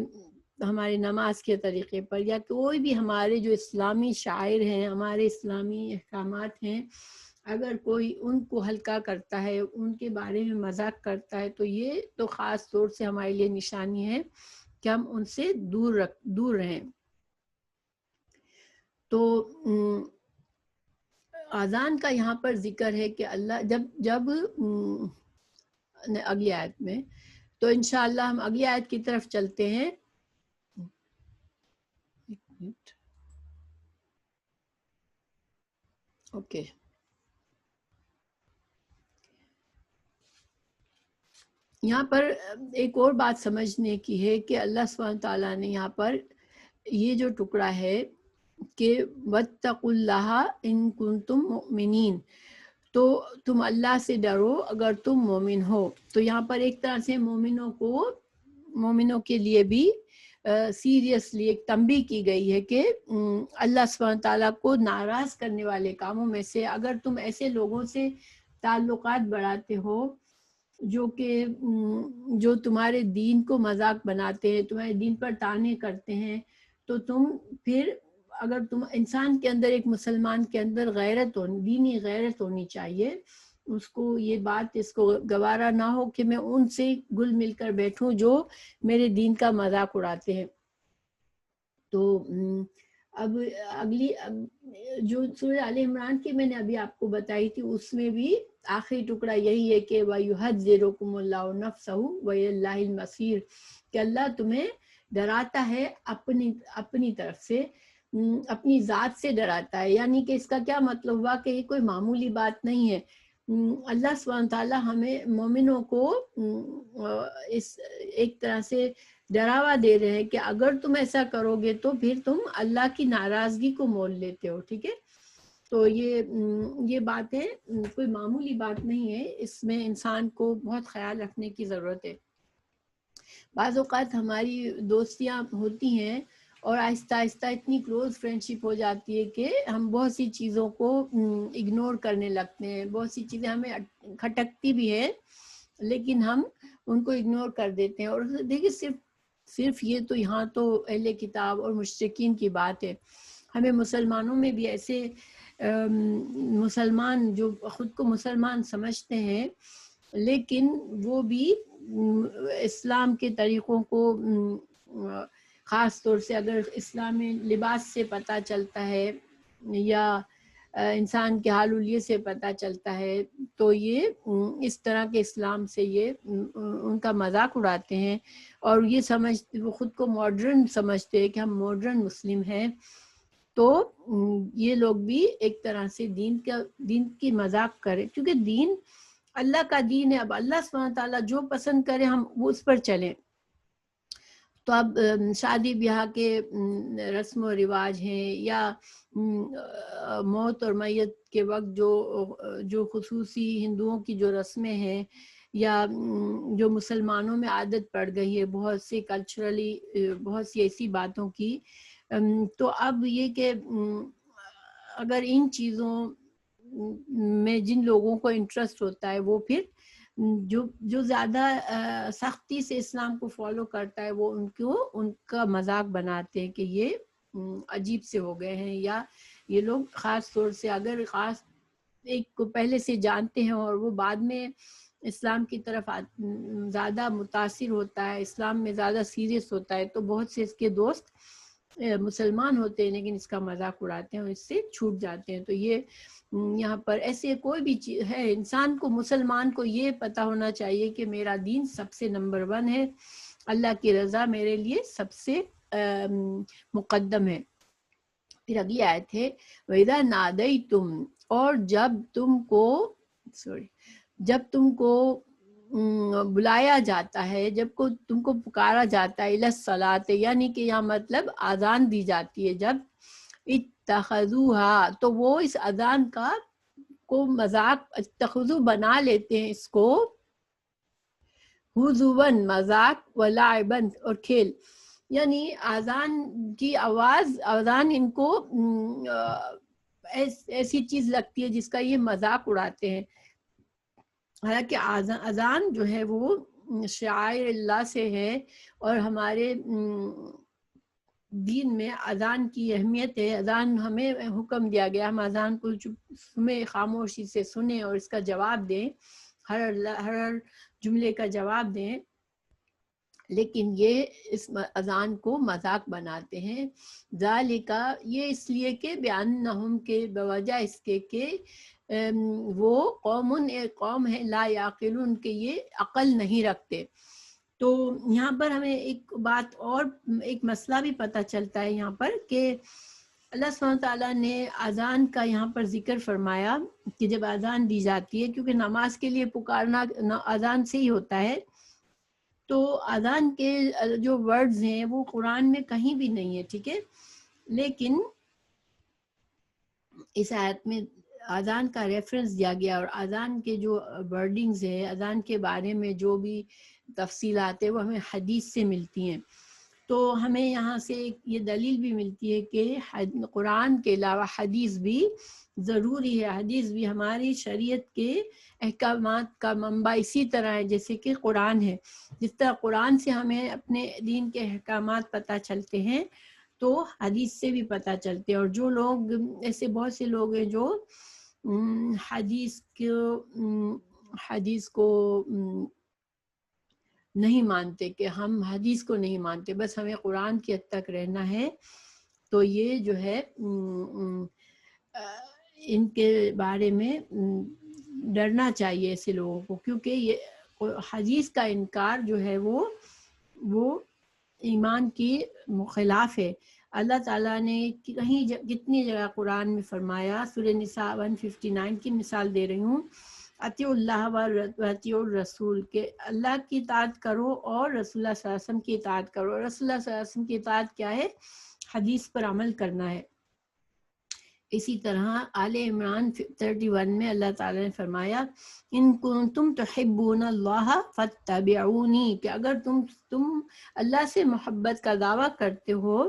نماز کے طریقے پر یا کوئی بھی ہمارے جو اسلامی شاعر ہیں، ہمارے اسلامی احکامات ہیں، اگر کوئی ان کو ہلکا کرتا ہے، ان کے بارے میں مذاق کرتا ہے، تو یہ تو خاص طور سے ہمارے لیے نشانی ہے کہ ہم ان سے دور رہیں. تو اذان کا یہاں پر ذکر ہے کہ اللہ جب اگلی آیت میں، تو انشاءاللہ ہم اگلی آیت کی طرف چلتے ہیں. اوکے، یہاں پر ایک اور بات سمجھنے کی ہے کہ اللہ سبحانہ تعالیٰ نے یہاں پر یہ جو ٹکڑا ہے کہ وَاتَّقُوا اللَّهَ إِن كُنتُم مُؤْمِنِينَ، تو تم اللہ سے ڈرو اگر تم مومن ہو. تو یہاں پر ایک طرح سے مومنوں کے لیے بھی سیریسلی ایک تنبیہ کی گئی ہے کہ اللہ سبحانہ تعالیٰ کو ناراض کرنے والے کاموں میں سے اگر تم ایسے لوگوں سے تعلقات بڑھاتے ہو جو تمہارے دین کو مذاق بناتے ہیں، تمہارے دین پر طعنے کرتے ہیں، تو تم پھر اگر تم انسان کے اندر، ایک مسلمان کے اندر دینی غیرت ہونی چاہیے، اس کو یہ بات اس کو گوارا نہ ہو کہ میں ان سے گل مل کر بیٹھوں جو میرے دین کا مذاق اڑاتے ہیں۔ تو اب اگلی جو سورہ آل عمران کی میں نے ابھی آپ کو بتائی تھی، اس میں بھی آخری ٹکڑا یہی ہے کہ وَيُحَذِّرُكُمُ اللَّهُ نَفْسَهُ وَإِلَى اللَّهِ الْمَصِيرُ، کہ اللہ تمہیں ڈراتا ہے اپنی طرف سے، اپنی ذات سے ڈراتا ہے۔ یعنی کہ اس کا کیا مطلب ہوا کہ یہ کوئی معمولی بات نہیں ہے۔ اللہ سبحانہ تعالیٰ ہمیں مومنوں کو اس ایک طرح سے ڈراوا دے رہے ہیں کہ اگر تم ایسا کرو گے تو پھر تم اللہ کی ناراضگی کو مول لیتے ہو، ٹھیک ہے۔ تو یہ باتیں کوئی معمولی بات نہیں ہے، اس میں انسان کو بہت خیال رکھنے کی ضرورت ہے۔ بعض اوقات ہماری دوستیاں ہوتی ہیں اور آہستہ آہستہ اتنی کلوز فرینڈشپ ہو جاتی ہے کہ ہم بہت سی چیزوں کو اگنور کرنے لگتے ہیں، بہت سی چیزیں ہمیں کھٹکتی بھی ہے لیکن ہم ان کو اگنور کر دیتے ہیں۔ اور دیکھیے صرف یہ تو یہاں تو اہل کتاب اور مشرکین کی بات ہے، ہمیں مسلمانوں میں بھی ایسے مسلمان جو خود کو مسلمان سمجھتے ہیں لیکن وہ بھی اسلام کے طریقوں کو خاص طور سے اگر اسلامی لباس سے پتہ چلتا ہے یا انسان کے حال ولیے سے پتہ چلتا ہے تو یہ اس طرح کے اسلام سے یہ ان کا مذاق اڑاتے ہیں اور یہ سمجھتے، وہ خود کو ماڈرن سمجھتے ہیں کہ ہم ماڈرن مسلم ہیں۔ تو یہ لوگ بھی ایک طرح سے دین کی مذاق کرے، کیونکہ دین اللہ کا دین ہے۔ اب اللہ سبحانہ تعالیٰ جو پسند کرے ہم وہ اس پر چلیں۔ تو اب شادی بیاہ کے رسم و رواج ہیں یا موت اور میت کے وقت جو خصوصی ہندوؤں کی جو رسمیں ہیں یا جو مسلمانوں میں عادت پڑ گئی ہے بہت سی کلچرلی، بہت سی ایسی باتوں کی، تو اب یہ کہ اگر ان چیزوں میں جن لوگوں کو انٹرسٹ ہوتا ہے وہ پھر جو زیادہ سختی سے اسلام کو فالو کرتا ہے وہ ان کا مذاق بناتے ہیں کہ یہ عجیب سے ہو گئے ہیں، یا یہ لوگ خاص طور سے اگر خاص ایک کو پہلے سے جانتے ہیں اور وہ بعد میں اسلام کی طرف زیادہ متاثر ہوتا ہے، اسلام میں زیادہ سیریس ہوتا ہے، تو بہت سے اس کے دوست مسلمان ہوتے ہیں لیکن اس کا مذاق اڑاتے ہیں اور اس سے چھوٹ جاتے ہیں۔ تو یہ یہاں پر ایسے کوئی بھی چیز ہے، انسان کو، مسلمان کو یہ پتہ ہونا چاہیے کہ میرا دین سب سے نمبر 1 ہے، اللہ کی رضا میرے لیے سب سے مقدم ہے۔ پھر اگلی آیت ہے وَإِذَا نَادَيْتُمْ، اور جب تم کو بلایا جاتا ہے، جب کو تم کو پکارا جاتا ہے الی الصلاۃ، یعنی کہ یہاں مطلب اذان دی جاتی ہے، جب اتخذوها، تو وہ اس اذان کو مذاق، اتخذو بنا لیتے ہیں اس کو، ہزواً مذاق، ولعباً اور کھیل، یعنی اذان کی آواز، اذان ان کو ایسی چیز لگتی ہے جس کا یہ مذاق اڑاتے ہیں۔ حالانکہ اذان جو ہے وہ شعائر اللہ سے ہے اور ہمارے دین میں اذان کی اہمیت ہے۔ اذان ہمیں حکم دیا گیا ہم اذان کو میں خاموشی سے سنیں اور اس کا جواب دیں، ہر جملے کا جواب دیں، لیکن یہ اس اذان کو مذاق بناتے ہیں۔ ذالک، یہ اس لیے کہ بیانہم، کے بوجہ اس کے کہ وہ ایک قوم ہے، لا یعقلون، کہ یہ عقل نہیں رکھتے۔ تو یہاں پر ہمیں ایک بات اور ایک مسئلہ بھی پتہ چلتا ہے یہاں پر کہ اللہ سبحانہ تعالیٰ نے اذان کا یہاں پر ذکر فرمایا کہ جب اذان دی جاتی ہے، کیونکہ نماز کے لیے پکارنا اذان سے ہی ہوتا ہے، تو اذان کے جو ورڈز ہیں وہ قرآن میں کہیں بھی نہیں ہے، ٹھیک ہے، لیکن اس آیت میں اذان کا ریفرنس دیا گیا اور اذان کے جو ورڈنگز ہیں، اذان کے بارے میں جو بھی تفصیلات ہیں وہ ہمیں حدیث سے ملتی ہیں۔ تو ہمیں یہاں سے یہ دلیل بھی ملتی ہے کہ قرآن کے علاوہ حدیث بھی ضروری ہے. حدیث بھی ہماری شریعت کے احکامات کا منبع اسی طرح ہے جیسے کہ قرآن ہے. جس طرح قرآن سے ہمیں اپنے دین کے احکامات پتہ چلتے ہیں تو حدیث سے بھی پتہ چلتے ہیں. اور جو لوگ ایسے بہت سے لوگ ہیں جو حدیث کو نہیں مانتے کہ ہم حدیث کو نہیں مانتے، بس ہمیں قرآن کی حد تک رہنا ہے، تو یہ جو ہے ان کے بارے میں ڈرنا چاہیے ایسے لوگوں کو، کیونکہ یہ حدیث کا انکار جو ہے وہ ایمان کی خلاف ہے. اللہ تعالیٰ نے کہیں کتنی جگہ قرآن میں فرمایا، سورہ نساء 159 کی مثال دے رہی ہوں، اطیعوا اللہ و اطیعوا الرسول، کہ اللہ کی اطاعت کرو اور رسول اللہ صلی اللہ علیہ وسلم کی اطاعت کرو. رسول اللہ صلی اللہ علیہ وسلم کی اطاعت کیا ہے؟ حدیث پر عمل کرنا ہے. اسی طرح آل عمران 31 میں اللہ تعالیٰ نے فرمایا ان کنتم تحبون اللہ فاتبعونی، کہ اگر تم اللہ سے محبت کا دعویٰ کرتے ہو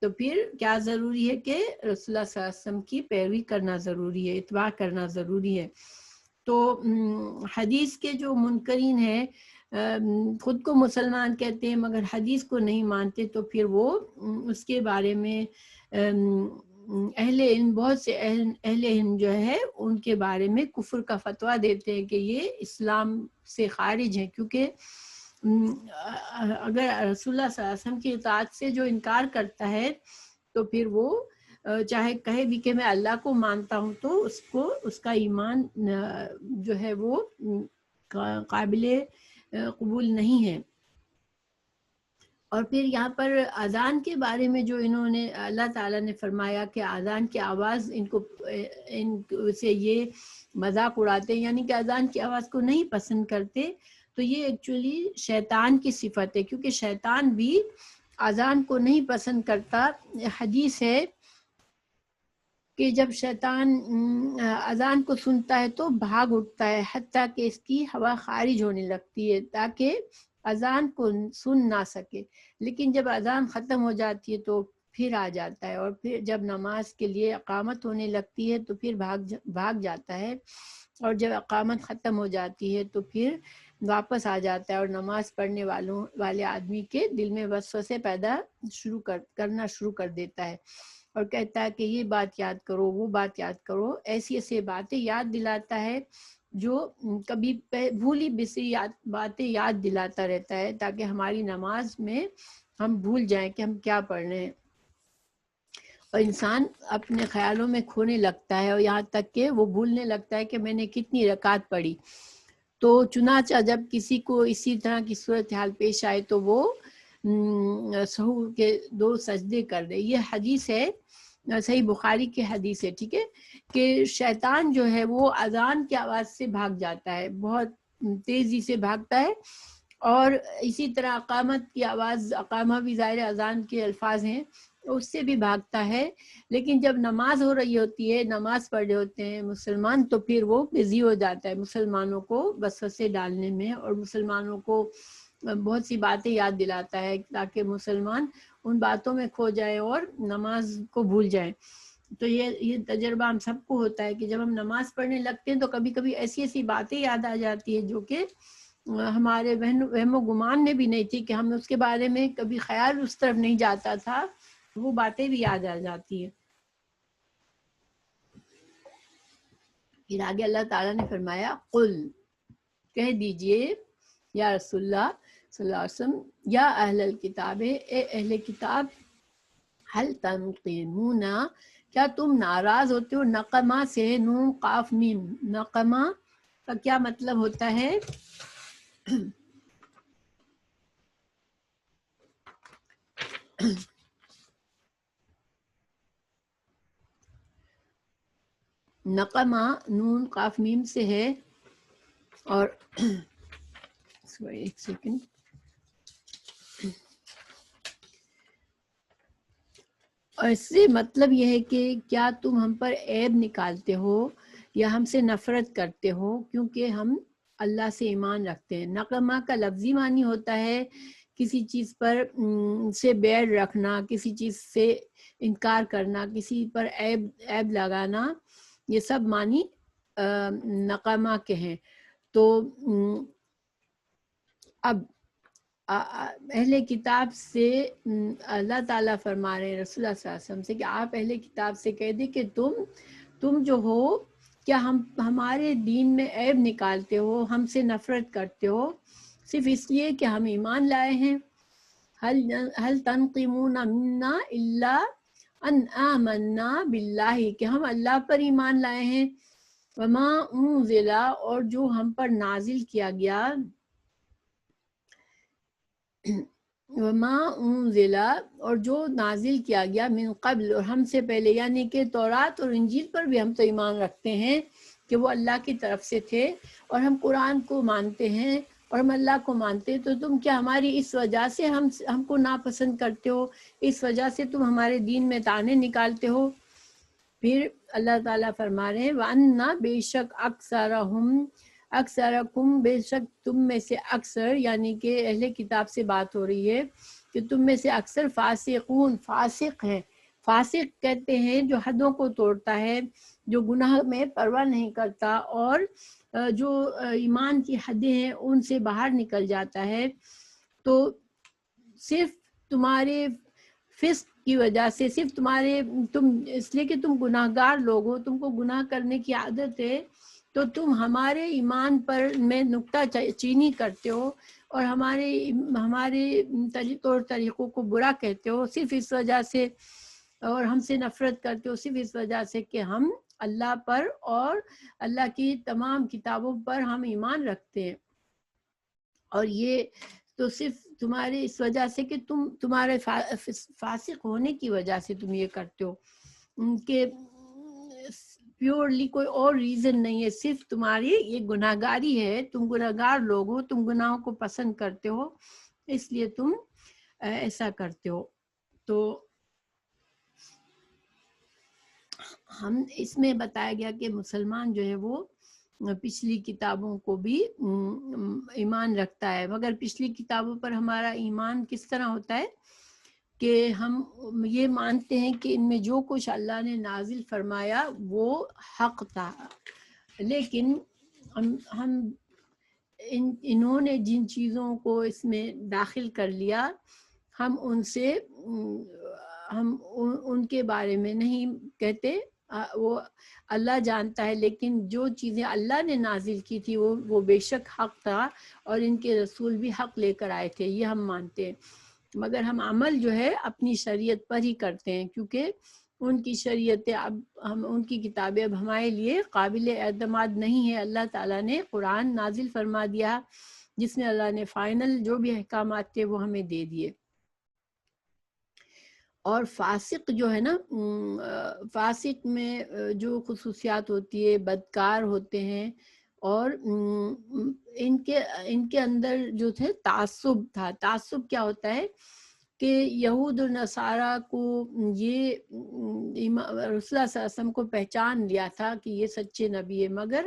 تو پھر کیا ضروری ہے کہ رسول اللہ صلی اللہ علیہ وسلم کی پیروی کرنا ضروری ہے، اتباع کرنا ضروری ہے. تو حدیث کے جو منکرین ہیں خود کو مسلمان کہتے ہیں مگر حدیث کو نہیں مانتے، تو پھر وہ اس کے بارے میں اہل علم، بہت سے اہل علم جو ہے ان کے بارے میں کفر کا فتویٰ دیتے ہیں کہ یہ اسلام سے خارج ہیں. کیونکہ اگر رسول اللہ صلی اللہ علیہ وسلم کی اطاعت سے جو انکار کرتا ہے تو پھر وہ چاہے کہے بھی کہ میں اللہ کو مانتا ہوں تو اس کا ایمان جو ہے وہ قابل قبول نہیں ہے. اور پھر یہاں پر اذان کے بارے میں جو انہوں نے اللہ تعالیٰ نے فرمایا کہ اذان کی آواز ان سے یہ مذاق اڑاتے ہیں، یعنی کہ اذان کی آواز کو نہیں پسند کرتے، تو یہ ایکچولی شیطان کی صفت ہے، کیونکہ شیطان بھی اذان کو نہیں پسند کرتا. حدیث ہے کہ جب شیطان اذان کو سنتا ہے تو بھاگ اٹھتا ہے حتیٰ کہ اس کی ہوا خارج ہونے لگتی ہے تاکہ اذان کو سن نہ سکے. لیکن جب اذان ختم ہو جاتی ہے تو پھر آ جاتا ہے، اور پھر جب نماز کے لیے اقامت ہونے لگتی ہے تو پھر بھاگ جاتا ہے، اور جب اقامت ختم ہو جاتی ہے تو پھر واپس آ جاتا ہے، اور نماز پڑھنے والے آدمی کے دل میں وسوسے پیدا کرنا شروع کر دیتا ہے، اور کہتا ہے کہ یہ بات یاد کرو، وہ بات یاد کرو، ایسی باتیں یاد دلاتا ہے جو کبھی بھولی بسری باتیں یاد دلاتا رہتا ہے تاکہ ہماری نماز میں ہم بھول جائیں کہ ہم کیا پڑھ رہے ہیں. اور انسان اپنے خیالوں میں کھونے لگتا ہے، اور یہاں تک کہ وہ بھولنے لگتا ہے کہ میں نے کتنی رکعت پڑھی. تو چنانچہ جب کسی کو اسی طرح کی صورتحال پیش آئے تو وہ سحور کے 2 سجدے کر دے. یہ حدیث ہے، صحیح بخاری کی حدیث ہے، ٹھیک ہے، کہ شیطان جو ہے وہ اذان کی آواز سے بھاگ جاتا ہے، بہت تیزی سے بھاگتا ہے. اور اسی طرح اقامت کی آواز، اقامہ بھی ظاہر اذان کے الفاظ ہیں، اس سے بھی بھاگتا ہے. لیکن جب نماز ہو رہی ہوتی ہے، نماز پڑھ رہے ہوتے ہیں مسلمان، تو پھر وہ بزی ہو جاتا ہے مسلمانوں کو وسوسے ڈالنے میں، اور مسلمانوں کو بہت سی باتیں یاد دلاتا ہے تاکہ مسلمان ان باتوں میں کھو جائے اور نماز کو بھول جائیں. تو یہ تجربہ ہم سب کو ہوتا ہے کہ جب ہم نماز پڑھنے لگتے ہیں تو کبھی کبھی ایسی باتیں یاد آ جاتی ہے جو کہ ہمارے وہم و گمان میں بھی نہیں تھی، کہ ہم اس کے بارے میں کبھی خیال اس طرف نہیں جاتا تھا، وہ باتیں بھی یاد آ جاتی ہیں. پھر آگے اللہ تعالیٰ نے فرمایا قل، کہہ دیجئے یا رسول اللہ صلی اللہ علیہ وسلم، یا اہل الکتاب، اے اہل کتاب، حل تنقمون، کیا تم ناراض ہوتے ہو؟ نقمہ سے نون قاف میم، نقمہ کا کیا مطلب ہوتا ہے؟ نقمہ نون قاف میم سے ہے، اور ایک سیکنڈ، اور اس سے مطلب یہ ہے کہ کیا تم ہم پر عیب نکالتے ہو یا ہم سے نفرت کرتے ہو کیونکہ ہم اللہ سے ایمان رکھتے ہیں. نقمہ کا لفظی معنی ہوتا ہے کسی چیز پر سے بیر رکھنا، کسی چیز سے انکار کرنا، کسی پر عیب لگانا، یہ سب معنی نقمہ کے ہیں۔ تو اب اہل کتاب سے اللہ تعالیٰ فرما رہے ہیں رسول اللہ صلی اللہ علیہ وسلم سے کہ آپ اہل کتاب سے کہہ دیں کہ تم جو ہو کیا ہمارے دین میں عیب نکالتے ہو، ہم سے نفرت کرتے ہو صرف اس لیے کہ ہم ایمان لائے ہیں؟ هل تنقمون منا الا ان آمنا باللہ، کہ ہم اللہ پر ایمان لائے ہیں، وما انزل، اور جو ہم پر نازل کیا گیا، وما انزل، اور جو نازل کیا گیا، من قبل، اور ہم سے پہلے، یعنی کہ تورات اور انجیل پر بھی ہم تو ایمان رکھتے ہیں کہ وہ اللہ کی طرف سے تھے، اور ہم قرآن کو مانتے ہیں اور ہم اللہ کو مانتے ہیں، تو تم کیا ہماری اس وجہ سے ہم کو ناپسند کرتے ہو؟ اس وجہ سے تم ہمارے دین میں طعنے نکالتے ہو؟ پھر اللہ تعالیٰ فرما رہے ہیں وَأَنَّا، بے شک اکثرکم، بے شک تم میں سے اکثر، یعنی کہ اہل کتاب سے بات ہو رہی ہے کہ تم میں سے اکثر فاسقون، فاسق ہیں۔ فاسق کہتے ہیں جو حدوں کو توڑتا ہے، جو گناہ میں پرواہ نہیں کرتا، اور جو ایمان کی حدیں ہیں ان سے باہر نکل جاتا ہے۔ تو صرف تمہارے فسق کی وجہ سے، صرف تم اس لیے کہ تم گناہ گار لوگ ہو، تم کو گناہ کرنے کی عادت ہے، تو تم ہمارے ایمان پر میں نکتہ چینی کرتے ہو اور ہمارے طور طریقوں کو برا کہتے ہو صرف اس وجہ سے، اور ہم سے نفرت کرتے ہو صرف اس وجہ سے کہ ہم اللہ پر اور اللہ کی تمام کتابوں پر ہم ایمان رکھتے ہیں۔ اور یہ تو صرف تمہارے اس وجہ سے کہ تمہارے فاسق ہونے کی وجہ سے تم یہ کرتے ہو، کہ پیورلی کوئی اور ریزن نہیں ہے، صرف تمہاری یہ گناہ گاری ہے، تم گناہ گار لوگ ہو، تم گناہوں کو پسند کرتے ہو، اس لیے تم ایسا کرتے ہو۔ تو ہم اس میں بتایا گیا کہ مسلمان جو ہے وہ پچھلی کتابوں کو بھی ایمان رکھتا ہے، مگر پچھلی کتابوں پر ہمارا ایمان کس طرح ہوتا ہے کہ ہم یہ مانتے ہیں کہ ان میں جو کچھ اللہ نے نازل فرمایا وہ حق تھا، لیکن ہم انہوں نے جن چیزوں کو اس میں داخل کر لیا، ہم ان کے بارے میں نہیں کہتے، وہ اللہ جانتا ہے، لیکن جو چیزیں اللہ نے نازل کی تھی وہ بے شک حق تھا، اور ان کے رسول بھی حق لے کر آئے تھے، یہ ہم مانتے ہیں، مگر ہم عمل جو ہے اپنی شریعت پر ہی کرتے ہیں، کیونکہ ان کی شریعتیں ان کی کتابیں اب ہمارے لیے قابل اعتماد نہیں ہے۔ اللہ تعالیٰ نے قرآن نازل فرما دیا جس میں اللہ نے فائنل جو بھی احکامات تھے وہ ہمیں دے دیے۔ اور فاسق جو ہے نا، فاسق میں جو خصوصیات ہوتی ہے، بدکار ہوتے ہیں، اور ان کے اندر جو تھے تعصب تھا۔ تعصب کیا ہوتا ہے کہ یہود اور نصارہ کو یہ رسول اللہ صلی اللہ علیہ وسلم کو پہچان لیا تھا کہ یہ سچے نبی ہے، مگر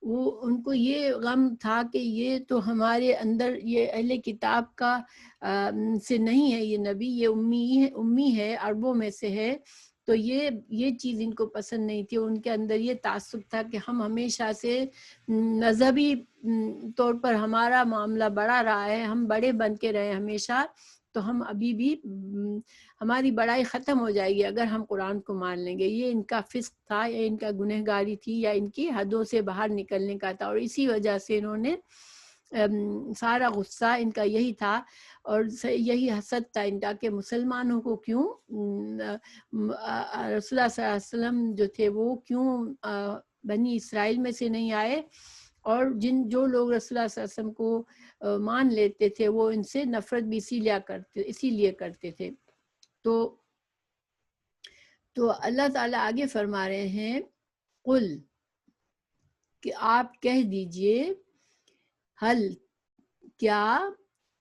ان کو یہ غم تھا کہ یہ تو ہمارے اندر یہ اہل کتاب کا سے نہیں ہے، یہ نبی، یہ امی ہے، عربوں میں سے ہے، تو یہ چیز ان کو پسند نہیں تھی۔ ان کے اندر یہ تعصب تھا کہ ہم ہمیشہ سے مذہبی طور پر ہمارا معاملہ بڑا رہا ہے، ہم بڑے بن کے رہے ہمیشہ، تو ہم ابھی بھی ہماری بڑائی ختم ہو جائے گی اگر ہم قرآن کو مان لیں گے۔ یہ ان کا فسق تھا، یا ان کا گنہگاری تھی، یا ان کی حدوں سے باہر نکلنے کا تھا، اور اسی وجہ سے انہوں نے سارا غصہ ان کا یہی تھا، اور یہی حسد تھا ان کا کہ مسلمانوں کو کیوں رسول اللہ صلی اللہ علیہ وسلم جو تھے وہ کیوں بنی اسرائیل میں سے نہیں آئے، اور جو لوگ رسول اللہ صلی اللہ علیہ وسلم کو مان لیتے تھے وہ ان سے نفرت بھی اسی لیے کرتے تھے۔ تو اللہ تعالیٰ آگے فرما رہے ہیں قل، کہ آپ کہہ دیجئے، حل، کیا،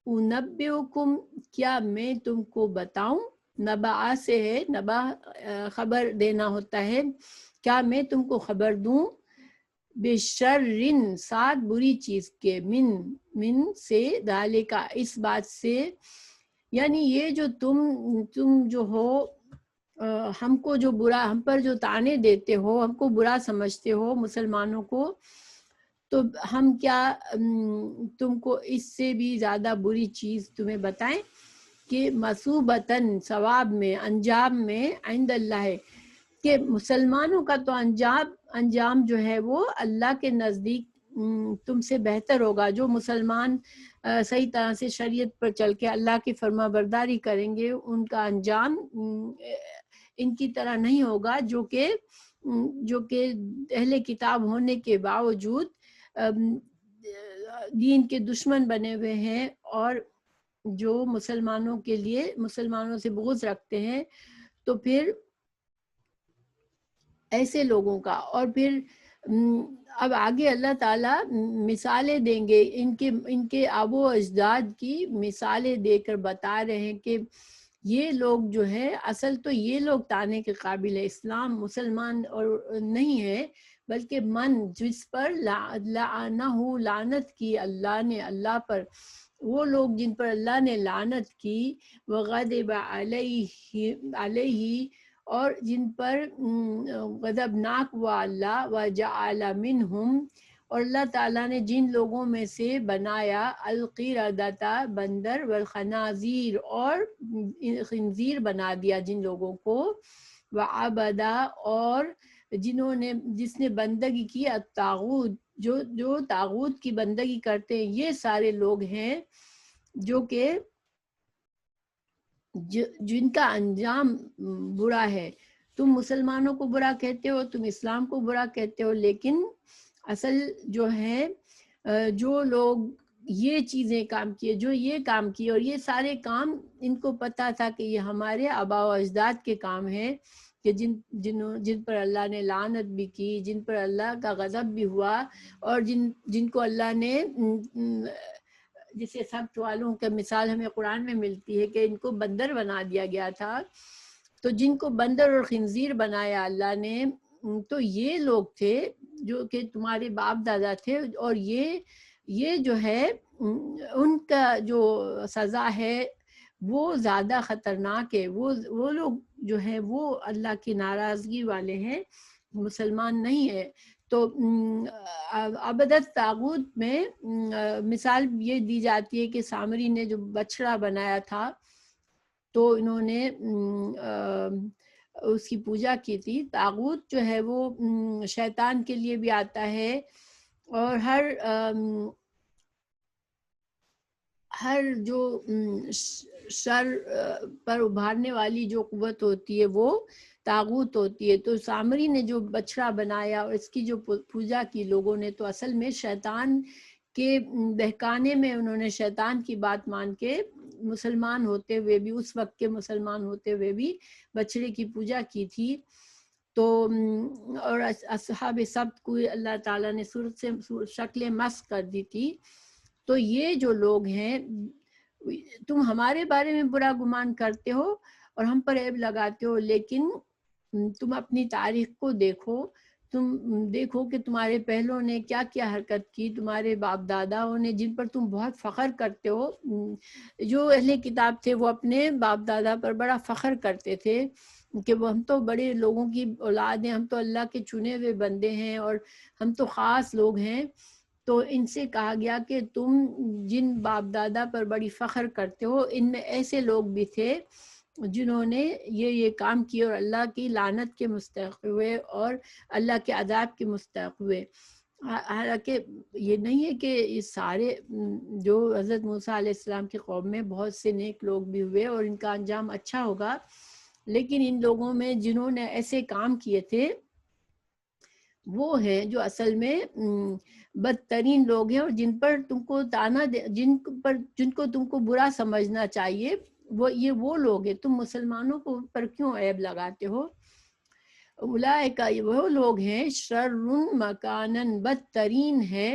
انبئکم، کیا میں تم کو بتاؤں، نبع سے ہے، نبع خبر دینا ہوتا ہے، کیا میں تم کو خبر دوں، بشرن سات بری چیز کے، من سے، ذالکا اس بات سے، یعنی یہ جو تم جو ہو ہم کو جو برا، ہم پر جو طعنے دیتے ہو، ہم کو برا سمجھتے ہو مسلمانوں کو، تو ہم کیا تم کو اس سے بھی زیادہ بری چیز تمہیں بتائیں کہ مثوبتاً ثواب میں، انجام میں، عند اللہ ہے، کہ مسلمانوں کا تو انجام جو ہے وہ اللہ کے نزدیک تم سے بہتر ہوگا. جو مسلمان صحیح طرح سے شریعت پر چل کے اللہ کی فرما برداری کریں گے، ان کا انجام ان کی طرح نہیں ہوگا جو کہ اہل کتاب ہونے کے باوجود دین کے دشمن بنے ہوئے ہیں، اور جو مسلمانوں کے لیے، مسلمانوں سے بغض رکھتے ہیں. تو پھر ایسے لوگوں کا، اور پھر اب آگے اللہ تعالیٰ مثالیں دیں گے، ان کے آبا و اجداد کی مثالیں دے کر بتا رہے ہیں کہ یہ لوگ جو ہے اصل تو یہ لوگ طعنے کے قابل ہے. اسلام مسلمان اور نہیں ہے، بلکہ جس پر لعنہ لعنت کی اللہ نے، اللہ پر، وہ لوگ جن پر اللہ نے لعنت کی، وغضب علیہ اور جن پر غضبناک ہوا اللہ، وجعل منہم اور اللہ تعالیٰ نے جن لوگوں میں سے بنایا، القردۃ بندر، والخنازیر اور خنزیر بنا دیا جن لوگوں کو، وعبدا اور جس نے بندگی کی، الطاغوت جو طاغوت کی بندگی کرتے ہیں. یہ سارے لوگ ہیں جو کہ جن کا انجام برا ہے. تم مسلمانوں کو برا کہتے ہو، تم اسلام کو برا کہتے ہو، لیکن اصل جو ہے جو لوگ یہ چیزیں کام کیے، جو یہ کام کیے، اور یہ سارے کام ان کو پتا تھا کہ یہ ہمارے آبا و اجداد کے کام ہیں، کہ جن پر اللہ نے لعنت بھی کی، جن پر اللہ کا غضب بھی ہوا، اور جن کو اللہ نے جسے سبت والوں کا مثال ہمیں قرآن میں ملتی ہے کہ ان کو بندر بنا دیا گیا تھا. تو جن کو بندر اور خنزیر بنایا اللہ نے، تو یہ لوگ تھے جو کہ تمہارے باپ دادا تھے، اور یہ جو ہے ان کا جو سزا ہے وہ زیادہ خطرناک ہے. وہ لوگ جو ہے وہ اللہ کی ناراضگی والے ہیں، مسلمان نہیں ہے. تو عبادت طاغوت میں مثال یہ دی جاتی ہے کہ سامری نے جو بچڑا بنایا تھا، تو انہوں نے اس کی پوجا کی تھی. طاغوت جو ہے وہ شیطان کے لیے بھی آتا ہے، اور ہر جو شر پر ابھارنے والی جو قوت ہوتی ہے وہ طاغوت ہوتی ہے. تو سامری نے جو بچڑا بنایا اور اس کی جو پوجا کی لوگوں نے، تو اصل میں شیطان کے بہکانے میں انہوں نے شیطان کی بات مان کے مسلمان ہوتے ہوئے بھی، اس وقت کے مسلمان ہوتے ہوئے بھی بچڑے کی پوجا کی تھی. تو اور اصحاب سبت کو اللہ تعالیٰ نے صورت سے شکل مسخ کر دی تھی. تو یہ جو لوگ ہیں، تم ہمارے بارے میں برا گمان کرتے ہو اور ہم پر عیب لگاتے ہو، لیکن تم اپنی تاریخ کو دیکھو. تم دیکھو کہ تمہارے پہلوں نے کیا کیا حرکت کی، تمہارے باپ داداؤں نے، جن پر تم بہت فخر کرتے ہو. جو اہل کتاب تھے وہ اپنے باپ دادا پر بڑا فخر کرتے تھے کہ وہ ہم تو بڑے لوگوں کی اولاد ہیں، ہم تو اللہ کے چنے ہوئے بندے ہیں، اور ہم تو خاص لوگ ہیں. تو ان سے کہا گیا کہ تم جن باپ دادا پر بڑی فخر کرتے ہو، ان میں ایسے لوگ بھی تھے جنہوں نے یہ کام کیے اور اللہ کی لعنت کے مستحق ہوئے اور اللہ کے عذاب کے مستحق ہوئے. حالانکہ یہ نہیں ہے کہ یہ سارے جو حضرت موسیٰ علیہ السلام کی قوم میں بہت سے نیک لوگ بھی ہوئے اور ان کا انجام اچھا ہوگا، لیکن ان لوگوں میں جنہوں نے ایسے کام کیے تھے وہ ہیں جو اصل میں بدترین لوگ ہیں، اور جن پر تم کو جن کو تم کو برا سمجھنا چاہیے وہ لوگ ہیں. تم مسلمانوں کو پر کیوں عیب لگاتے ہو؟ اولئک وہ لوگ ہیں، شر مکانن بدترین ہے،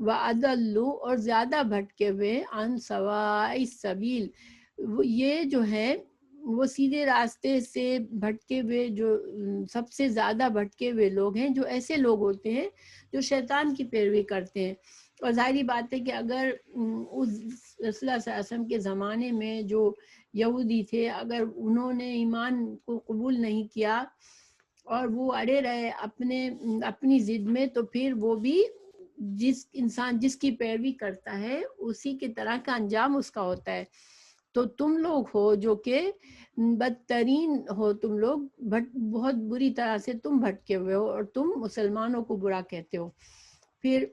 وَأَضَلُّ اور زیادہ بھٹکے ہوئے، عن سواء السبیل یہ جو ہے وہ سیدھے راستے سے بھٹکے ہوئے جو سب سے زیادہ بھٹکے ہوئے لوگ ہیں، جو ایسے لوگ ہوتے ہیں جو شیطان کی پیروی کرتے ہیں۔ اور ظاہری بات ہے کہ اگر اس رسول اللہ صلی اللہ علیہ وسلم کے زمانے میں جو یہودی تھے، اگر انہوں نے ایمان کو قبول نہیں کیا اور وہ اڑے رہے اپنی ضد میں، تو پھر وہ بھی جس انسان جس کی پیروی کرتا ہے اسی کی طرح کا انجام اس کا ہوتا ہے۔ تو تم لوگ ہو جو کہ بدترین ہو، تم لوگ بہت بری طرح سے تم بھٹکے ہوئے ہو اور تم مسلمانوں کو برا کہتے ہو۔ پھر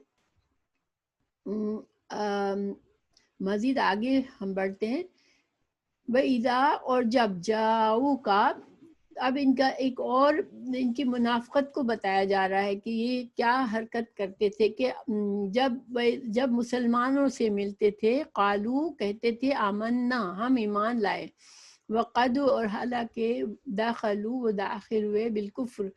مزید آگے ہم بڑھتے ہیں۔ وَإِذَا، اور جب جاؤ کا، اب ان کا ایک اور ان کی منافقت کو بتایا جا رہا ہے کہ یہ کیا حرکت کرتے تھے کہ جب مسلمانوں سے ملتے تھے، قالو کہتے تھے آمنا ہم ایمان لائے، وقد اور حالانکہ داخلوا وہ داخل ہوئے بالکفر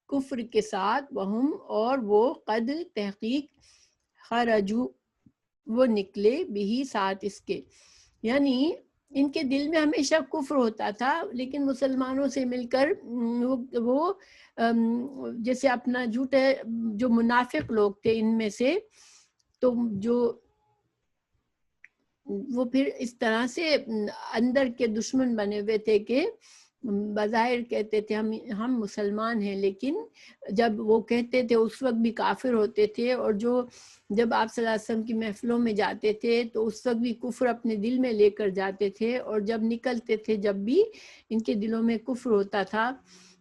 کفر کے ساتھ، وہم اور وہ قد تحقیق خرجو وہ نکلے بھی ساتھ اس کے، یعنی ان کے دل میں ہمیشہ کفر ہوتا تھا، لیکن مسلمانوں سے مل کر وہ جیسے اپنا جھوٹے جو منافق لوگ تھے ان میں سے، تو جو وہ پھر اس طرح سے اندر کے دشمن بنے ہوئے تھے کہ بظاہر کہتے تھے ہم مسلمان ہیں، لیکن جب وہ کہتے تھے اس وقت بھی کافر ہوتے تھے، اور جب آپ صلی اللہ علیہ وسلم کی محفلوں میں جاتے تھے تو اس وقت بھی کفر اپنے دل میں لے کر جاتے تھے، اور جب نکلتے تھے جب بھی ان کے دلوں میں کفر ہوتا تھا۔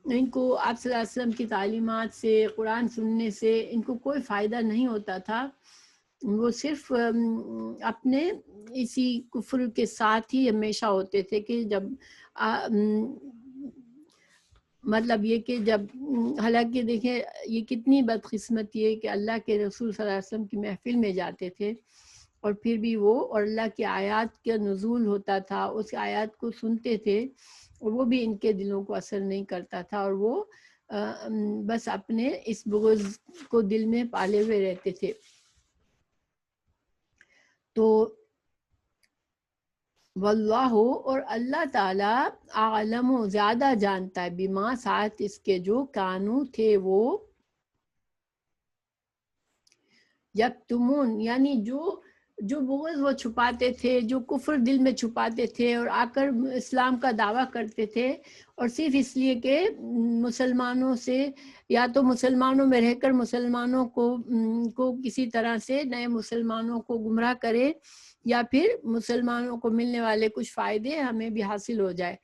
ان کو آپ صلی اللہ علیہ وسلم کی تعلیمات سے، قرآن سننے سے ان کو کوئی فائدہ نہیں ہوتا تھا، وہ صرف اپنے اسی کفر کے ساتھ ہی ہمیشہ ہوتے تھے کہ جب مطلب یہ کہ جب حالانکہ دیکھیں یہ کتنی بدقسمتی ہے کہ اللہ کے رسول صلی اللہ علیہ وسلم کی محفل میں جاتے تھے اور پھر بھی وہ اور اللہ کی آیات کا نزول ہوتا تھا، اس آیات کو سنتے تھے اور وہ بھی ان کے دلوں کو اثر نہیں کرتا تھا، اور وہ بس اپنے اس بغض کو دل میں پالے ہوئے رہتے تھے۔ تو واللہ اور اللہ تعالیٰ عالم و زیادہ جانتا ہے، بما ساتھ اس کے جو کانو تھے وہ یکتمون، یعنی جو بغض وہ چھپاتے تھے، جو کفر دل میں چھپاتے تھے اور آ کر اسلام کا دعویٰ کرتے تھے، اور صرف اس لیے کہ مسلمانوں سے یا تو مسلمانوں میں رہ کر مسلمانوں کو کسی طرح سے نئے مسلمانوں کو گمراہ کرے، یا پھر مسلمانوں کو ملنے والے کچھ فائدے ہمیں بھی حاصل ہو جائے۔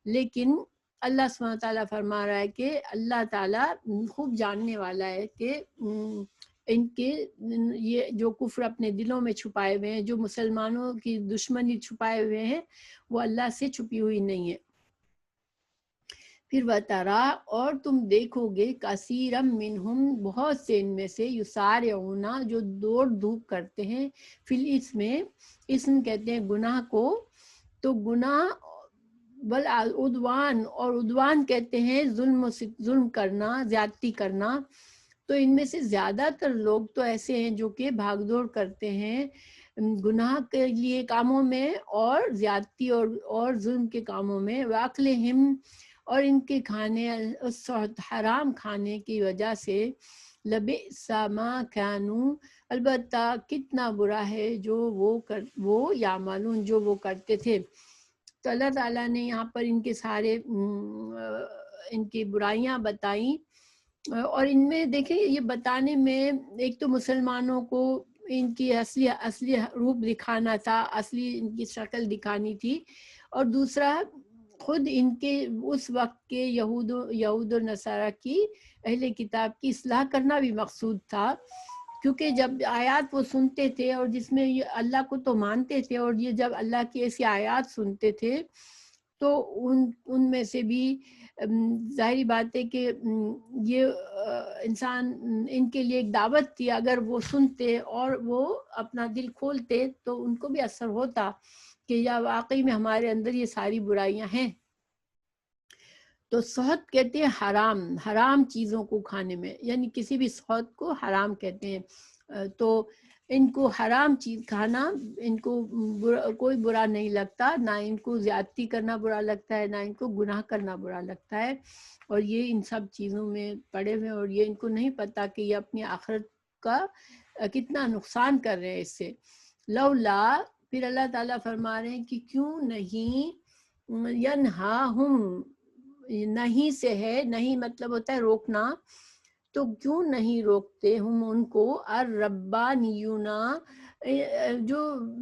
لیکن اللہ سبحانہ تعالیٰ فرما رہا ہے کہ اللہ تعالیٰ خوب جاننے والا ہے کہ ان کے یہ جو کفر اپنے دلوں میں چھپائے ہوئے ہیں، جو مسلمانوں کی دشمنی چھپائے ہوئے ہیں، وہ اللہ سے چھپی ہوئی نہیں ہے۔ پھر وَتَرَا، اور تم دیکھو گے، کثیرم منہم، بہت سے ان میں سے، یسارعون، جو دوڑ دھوپ کرتے ہیں، فی الاسم، اسم کہتے ہیں گناہ کو، تو گناہ، والعدوان، اور عدوان کہتے ہیں ظلم کرنا، زیادتی کرنا۔ تو ان میں سے زیادہ تر لوگ تو ایسے ہیں جو کہ بھاگ دوڑ کرتے ہیں گناہ کے لیے کاموں میں، اور زیادتی اور ظلم کے کاموں میں، واکلہم، اور ان کے کھانے، حرام کھانے کی وجہ سے، لبئس ما کانوا، البتہ کتنا برا ہے جو وہ یعملون، جو وہ کرتے تھے۔ تو اللہ تعالیٰ نے یہاں پر ان کے سارے ان کی برائیاں بتائیں، اور ان میں دیکھیں یہ بتانے میں ایک تو مسلمانوں کو ان کی اصلی روپ دکھانا تھا، اصلی ان کی شکل دکھانی تھی، اور دوسرا خود ان کے اس وقت کے یہود و نصارہ کی، اہل کتاب کی اصلاح کرنا بھی مقصود تھا، کیونکہ جب آیات وہ سنتے تھے اور جس میں یہ اللہ کو تو مانتے تھے، اور یہ جب اللہ کی ایسی آیات سنتے تھے تو ان میں سے بھی ظاہری بات ہے کہ یہ انسان ان کے لیے ایک دعوت تھی، اگر وہ سنتے اور وہ اپنا دل کھولتے تو ان کو بھی اثر ہوتا کہ یا واقعی میں ہمارے اندر یہ ساری برائیاں ہیں۔ تو سحت کہتے ہیں حرام چیزوں کو کھانے میں، یعنی کسی بھی سحت کو حرام کہتے ہیں۔ تو ان کو حرام چیز کھانا ان کو کوئی برا نہیں لگتا، نہ ان کو زیادتی کرنا برا لگتا ہے، نہ ان کو گناہ کرنا برا لگتا ہے، اور یہ ان سب چیزوں میں پڑے ہوئے، اور یہ ان کو نہیں پتا کہ یہ اپنی آخرت کا کتنا نقصان کر رہے ہیں اس سے۔ لولا، پھر اللہ تعالیٰ فرما رہے ہیں کہ کیوں نہیں، ینہاہم، نہیں سے ہے، نہیں مطلب ہوتا ہے روکنا، تو کیوں نہیں روکتے ہم ان کو، الربانیون،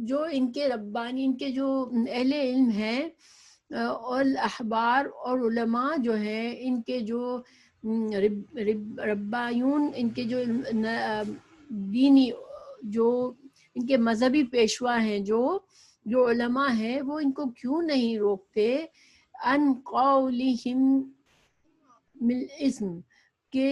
جو ان کے ربانی، ان کے جو اہل علم ہیں، اور احبار اور علماء جو ہیں، ان کے جو ربایون، ان کے جو دینی، جو ان کے مذہبی پیشوا ہیں، جو علماء ہیں، وہ ان کو کیوں نہیں روکتے، ان قولہم بالاسم، کہ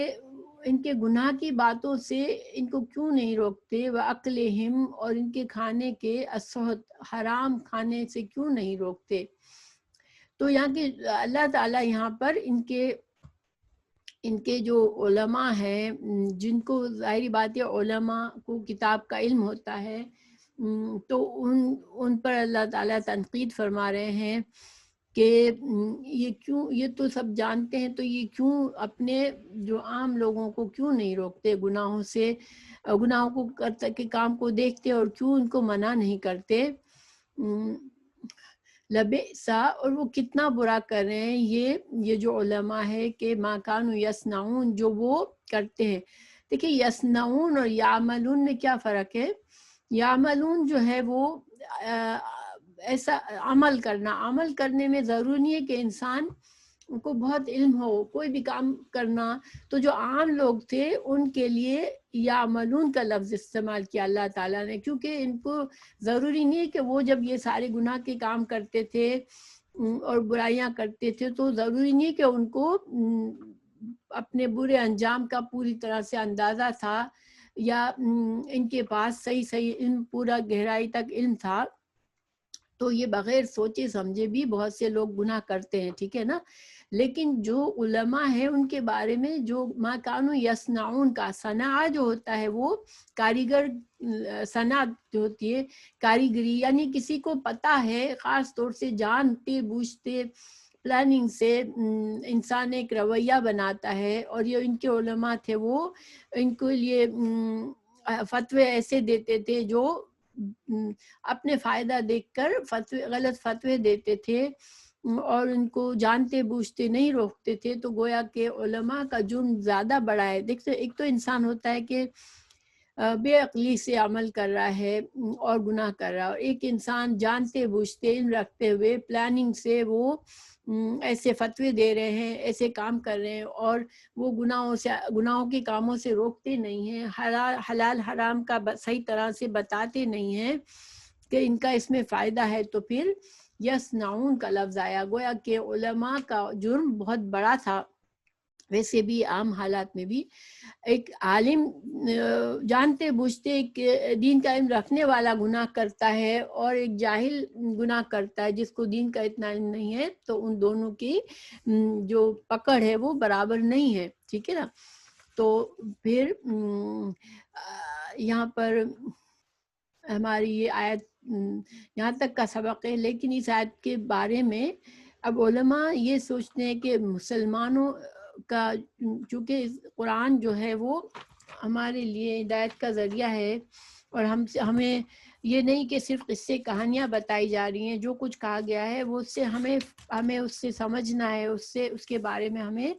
ان کے گناہ کی باتوں سے ان کو کیوں نہیں روکتے، وَأَكْلِهِمْ، اور ان کے کھانے کے، السحت، حرام کھانے سے کیوں نہیں روکتے۔ تو یہاں کے اللہ تعالیٰ یہاں پر ان کے جو علماء ہیں، جن کو ظاہری بات ہے علماء کو کتاب کا علم ہوتا ہے، تو ان پر اللہ تعالیٰ تنقید فرما رہے ہیں کہ یہ کیوں، یہ تو سب جانتے ہیں، تو یہ کیوں اپنے جو عام لوگوں کو کیوں نہیں روکتے گناہوں سے، گناہوں کو کرتے کے کام کو دیکھتے، اور کیوں ان کو منع نہیں کرتے۔ لبئسا، اور وہ کتنا برا کر رہے ہیں یہ جو علماء ہے، کہ ما کانوا یصنعون، جو وہ کرتے ہیں۔ دیکھیں یصنعون اور یعملون میں کیا فرق ہے؟ یعملون جو ہے وہ ایسا عمل کرنے میں ضروری نہیں ہے کہ انسان کو بہت علم ہو، کوئی بھی کام کرنا۔ تو جو عام لوگ تھے ان کے لیے یعملون کا لفظ استعمال کیا اللہ تعالیٰ نے، کیونکہ ان کو ضروری نہیں ہے کہ وہ جب یہ سارے گناہ کے کام کرتے تھے اور برائیاں کرتے تھے، تو ضروری نہیں ہے کہ ان کو اپنے برے انجام کا پوری طرح سے اندازہ تھا، یا ان کے پاس صحیح علم، پورا گہرائی تک علم تھا۔ تو یہ بغیر سوچے سمجھے بھی بہت سے لوگ گناہ کرتے ہیں، ٹھیک ہے نا۔ لیکن جو علماء ہیں ان کے بارے میں، جو ما کانوا یصنعون کا صنع جو ہوتا ہے، وہ کاریگر، صنعت جو ہوتی ہے کاریگری، یعنی کسی کو پتہ ہے، خاص طور سے جانتے بوجھتے پلاننگ سے انسان ایک رویہ بناتا ہے، اور یہ ان کے علماء تھے، وہ ان کے لیے فتوے ایسے دیتے تھے جو اپنے فائدہ دیکھ کر غلط فتوے دیتے تھے، اور ان کو جانتے بوجھتے نہیں روکتے تھے۔ تو گویا کہ علماء کا جرم زیادہ بڑا ہے۔ دیکھتے ایک تو انسان ہوتا ہے کہ بے عقلی سے عمل کر رہا ہے اور گناہ کر رہا ہے، اور ایک انسان جانتے بوجھتے علم رکھتے ہوئے پلاننگ سے وہ ایسے فتوے دے رہے ہیں، ایسے کام کر رہے ہیں، اور وہ گناہوں کے کاموں سے روکتے نہیں ہیں، حلال حرام کا صحیح طرح سے بتاتے نہیں ہیں کہ ان کا اس میں فائدہ ہے۔ تو پھر یصنعون کا لفظ آیا، گویا کہ علماء کا جرم بہت بڑا تھا۔ ویسے بھی عام حالات میں بھی ایک عالم جانتے بوجھتے ایک دین کا علم رکھنے والا گناہ کرتا ہے، اور ایک جاہل گناہ کرتا ہے جس کو دین کا اتنا علم نہیں ہے، تو ان دونوں کی جو پکڑ ہے وہ برابر نہیں ہے، ٹھیک ہے نا۔ تو پھر یہاں پر ہماری یہ آیت یہاں تک کا سبق ہے، لیکن اس آیت کے بارے میں اب علماء یہ سوچتے ہیں کہ مسلمانوں کا، چونکہ قرآن جو ہے وہ ہمارے لیے ہدایت کا ذریعہ ہے، اور ہمیں یہ نہیں کہ صرف قصے کہانیاں بتائی جا رہی ہیں، جو کچھ کہا گیا ہے وہ اس سے ہمیں اس سے سمجھنا ہے، اس کے بارے میں ہمیں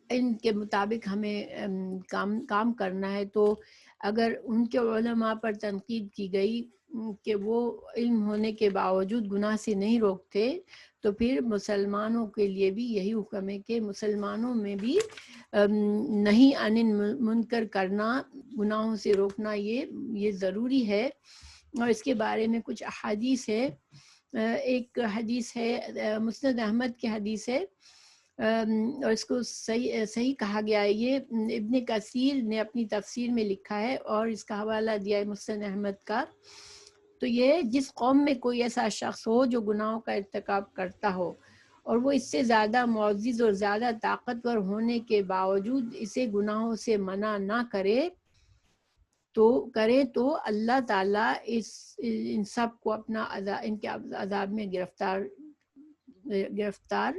ان کے مطابق ہمیں کام کرنا ہے۔ تو اگر ان کے علماء پر تنقید کی گئی کہ وہ علم ہونے کے باوجود گناہ سے نہیں روکتے، تو پھر مسلمانوں کے لیے بھی یہی حکم ہے کہ مسلمانوں میں بھی نہیں عن منکر کرنا، گناہوں سے روکنا، یہ ضروری ہے۔ اور اس کے بارے میں کچھ احادیث ہے۔ ایک حدیث ہے، مسند احمد کی حدیث ہے، اور اس کو صحیح کہا گیا ہے۔ یہ ابن کثیر نے اپنی تفسیر میں لکھا ہے، اور اس کا حوالہ دیا ہے مسند احمد کا۔ تو یہ جس قوم میں کوئی ایسا شخص ہو جو گناہوں کا ارتکاب کرتا ہو، اور وہ اس سے زیادہ معزز اور زیادہ طاقتور ہونے کے باوجود اسے گناہوں سے منع نہ کرے، تو کریں تو اللہ تعالیٰ ان سب کو اپنا ان کے عذاب میں گرفتار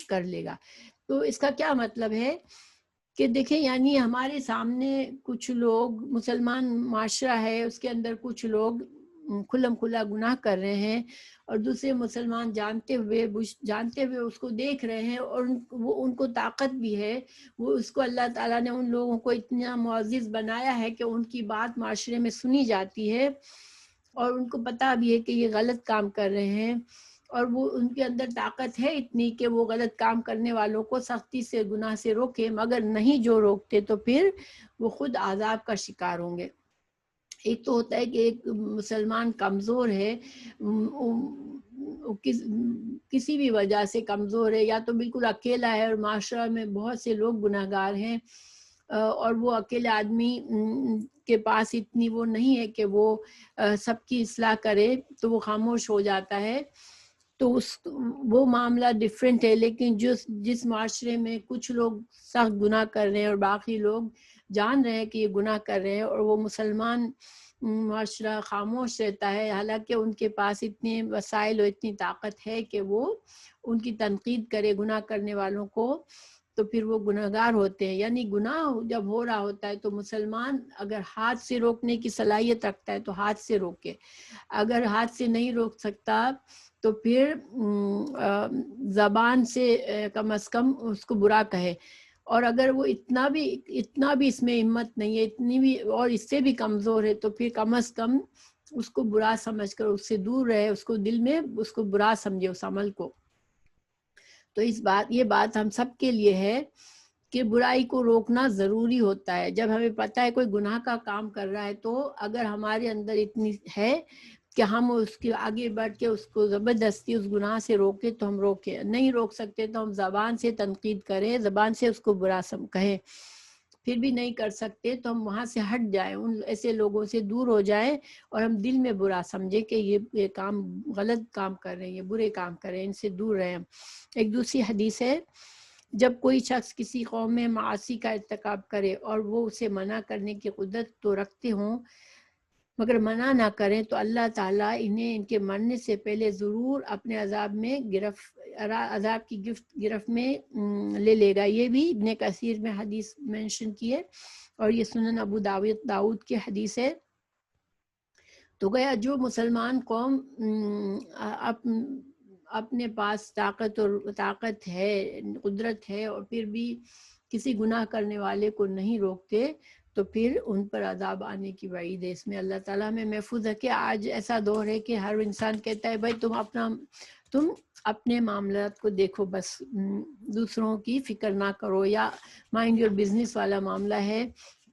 کر لے گا۔ تو اس کا کیا مطلب ہے کہ دیکھیں، یعنی ہمارے سامنے کچھ لوگ، مسلمان معاشرہ ہے، اس کے اندر کچھ لوگ کھلم کھلا گناہ کر رہے ہیں، اور دوسرے مسلمان جانتے ہوئے اس کو دیکھ رہے ہیں، اور وہ ان کو طاقت بھی ہے، وہ اس کو اللہ تعالیٰ نے ان لوگوں کو اتنا معزز بنایا ہے کہ ان کی بات معاشرے میں سنی جاتی ہے، اور ان کو پتہ بھی ہے کہ یہ غلط کام کر رہے ہیں، اور وہ ان کے اندر طاقت ہے اتنی کہ وہ غلط کام کرنے والوں کو سختی سے گناہ سے روکے، مگر نہیں جو روکتے تو پھر وہ خود عذاب کا شکار ہوں گے۔ ایک تو ہوتا ہے کہ ایک مسلمان کمزور ہے، کسی بھی وجہ سے کمزور ہے، یا تو بالکل اکیلا ہے اور معاشرہ میں بہت سے لوگ گناہ گار ہیں، اور وہ اکیلے آدمی کے پاس اتنی وہ نہیں ہے کہ وہ سب کی اصلاح کرے، تو وہ خاموش ہو جاتا ہے، تو وہ معاملہ ڈیفرنٹ ہے۔ لیکن جس معاشرے میں کچھ لوگ سخت گناہ کر رہے ہیں اور باقی لوگ جان رہے ہیں کہ یہ گناہ کر رہے ہیں، اور وہ مسلمان معاشرہ خاموش رہتا ہے، حالانکہ ان کے پاس اتنے وسائل اور اتنی طاقت ہے کہ وہ ان کی تنقید کرے گناہ کرنے والوں کو، تو پھر وہ گناہگار ہوتے ہیں۔ یعنی گناہ جب ہو رہا ہوتا ہے تو مسلمان اگر ہاتھ سے روکنے کی صلاحیت رکھتا ہے تو ہاتھ سے روکے، اگر ہاتھ سے نہیں روک سکتا تو پھر زبان سے کم از کم اس کو برا کہے، اور اگر وہ اتنا بھی اس میں ہمت نہیں ہے، اتنی بھی اور اس سے بھی کمزور ہے، تو پھر کم از کم اس کو برا سمجھ کر اس سے دور رہے، اس کو دل میں اس کو برا سمجھے اس عمل کو۔ تو یہ بات ہم سب کے لیے ہے کہ برائی کو روکنا ضروری ہوتا ہے۔ جب ہمیں پتہ ہے کوئی گناہ کا کام کر رہا ہے، تو اگر ہمارے اندر اتنی ہے کہ ہم اس کے آگے بڑھ کے اس کو زبردستی اس گناہ سے روکے تو ہم روکے، نہیں روک سکتے تو ہم زبان سے تنقید کریں، زبان سے اس کو برا کہیں، پھر بھی نہیں کر سکتے تو ہم وہاں سے ہٹ جائیں، ان ایسے لوگوں سے دور ہو جائیں، اور ہم دل میں برا سمجھے کہ یہ کام غلط کام کر رہے ہیں، یہ برے کام کر رہے ہیں، ان سے دور رہیں۔ ایک دوسری حدیث ہے، جب کوئی شخص کسی قوم میں معاصی کا ارتکاب کرے اور وہ اسے منع کرنے کی قدرت تو رکھتے ہوں مگر منع نہ کریں، تو اللہ تعالیٰ انہیں ان کے مرنے سے پہلے ضرور اپنے عذاب کی گرفت میں لے گا۔ یہ بھی ابن کثیر میں حدیث مینشن کی ہے، اور یہ سنن ابو داؤد کی حدیث ہے۔ تو گیا جو مسلمان قوم اپنے پاس طاقت ہے، قدرت ہے، اور پھر بھی کسی گناہ کرنے والے کو نہیں روکتے، تو پھر ان پر عذاب آنے کی وعید ہے۔ اس میں اللہ تعالیٰ میں محفوظ ہے کہ آج ایسا دور ہے کہ ہر انسان کہتا ہے بھائی تم اپنے معاملات کو دیکھو، بس دوسروں کی فکر نہ کرو، یا مائنڈ یور بزنس والا معاملہ ہے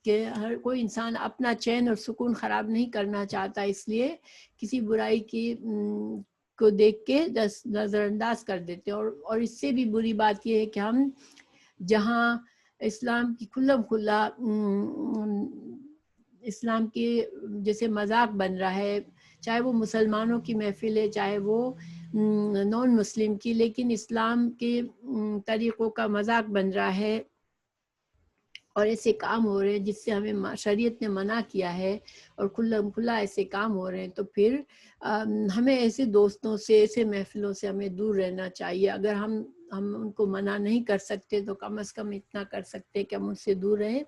کہ ہر کوئی انسان اپنا چین اور سکون خراب نہیں کرنا چاہتا، اس لیے کسی برائی کو دیکھ کے نظر انداز کر دیتے ہیں، اور اس سے بھی بری بات یہ ہے کہ ہم جہاں اسلام کی کھلا اسلام کے جیسے مذاق بن رہا ہے، چاہے وہ مسلمانوں کی محفل ہے چاہے وہ نان مسلم کی، لیکن اسلام کے طریقوں کا مذاق بن رہا ہے، اور ایسے کام ہو رہے ہیں جس سے ہمیں شریعت نے منع کیا ہے، اور کھلا ایسے کام ہو رہے ہیں، تو پھر ہمیں ایسے دوستوں سے، ایسے محفلوں سے ہمیں دور رہنا چاہیے۔ اگر ہم ان کو منع نہیں کر سکتے تو کم از کم اتنا کر سکتے کہ ہم ان سے دور رہیں،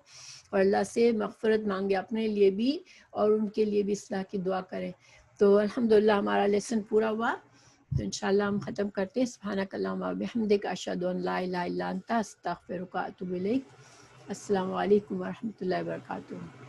اور اللہ سے مغفرت مانگے اپنے لیے بھی اور ان کے لیے بھی اصلاح کی دعا کریں۔ تو الحمدللہ ہمارا لیسن پورا ہوا، تو انشاءاللہ ہم ختم کرتے ہیں۔ سبحانک اللہم و بحمدک، اشہد ان لا الہ الا انت، استغفرک و اتوب الیک۔ السلام علیکم ورحمۃ اللہ وبرکاتہ۔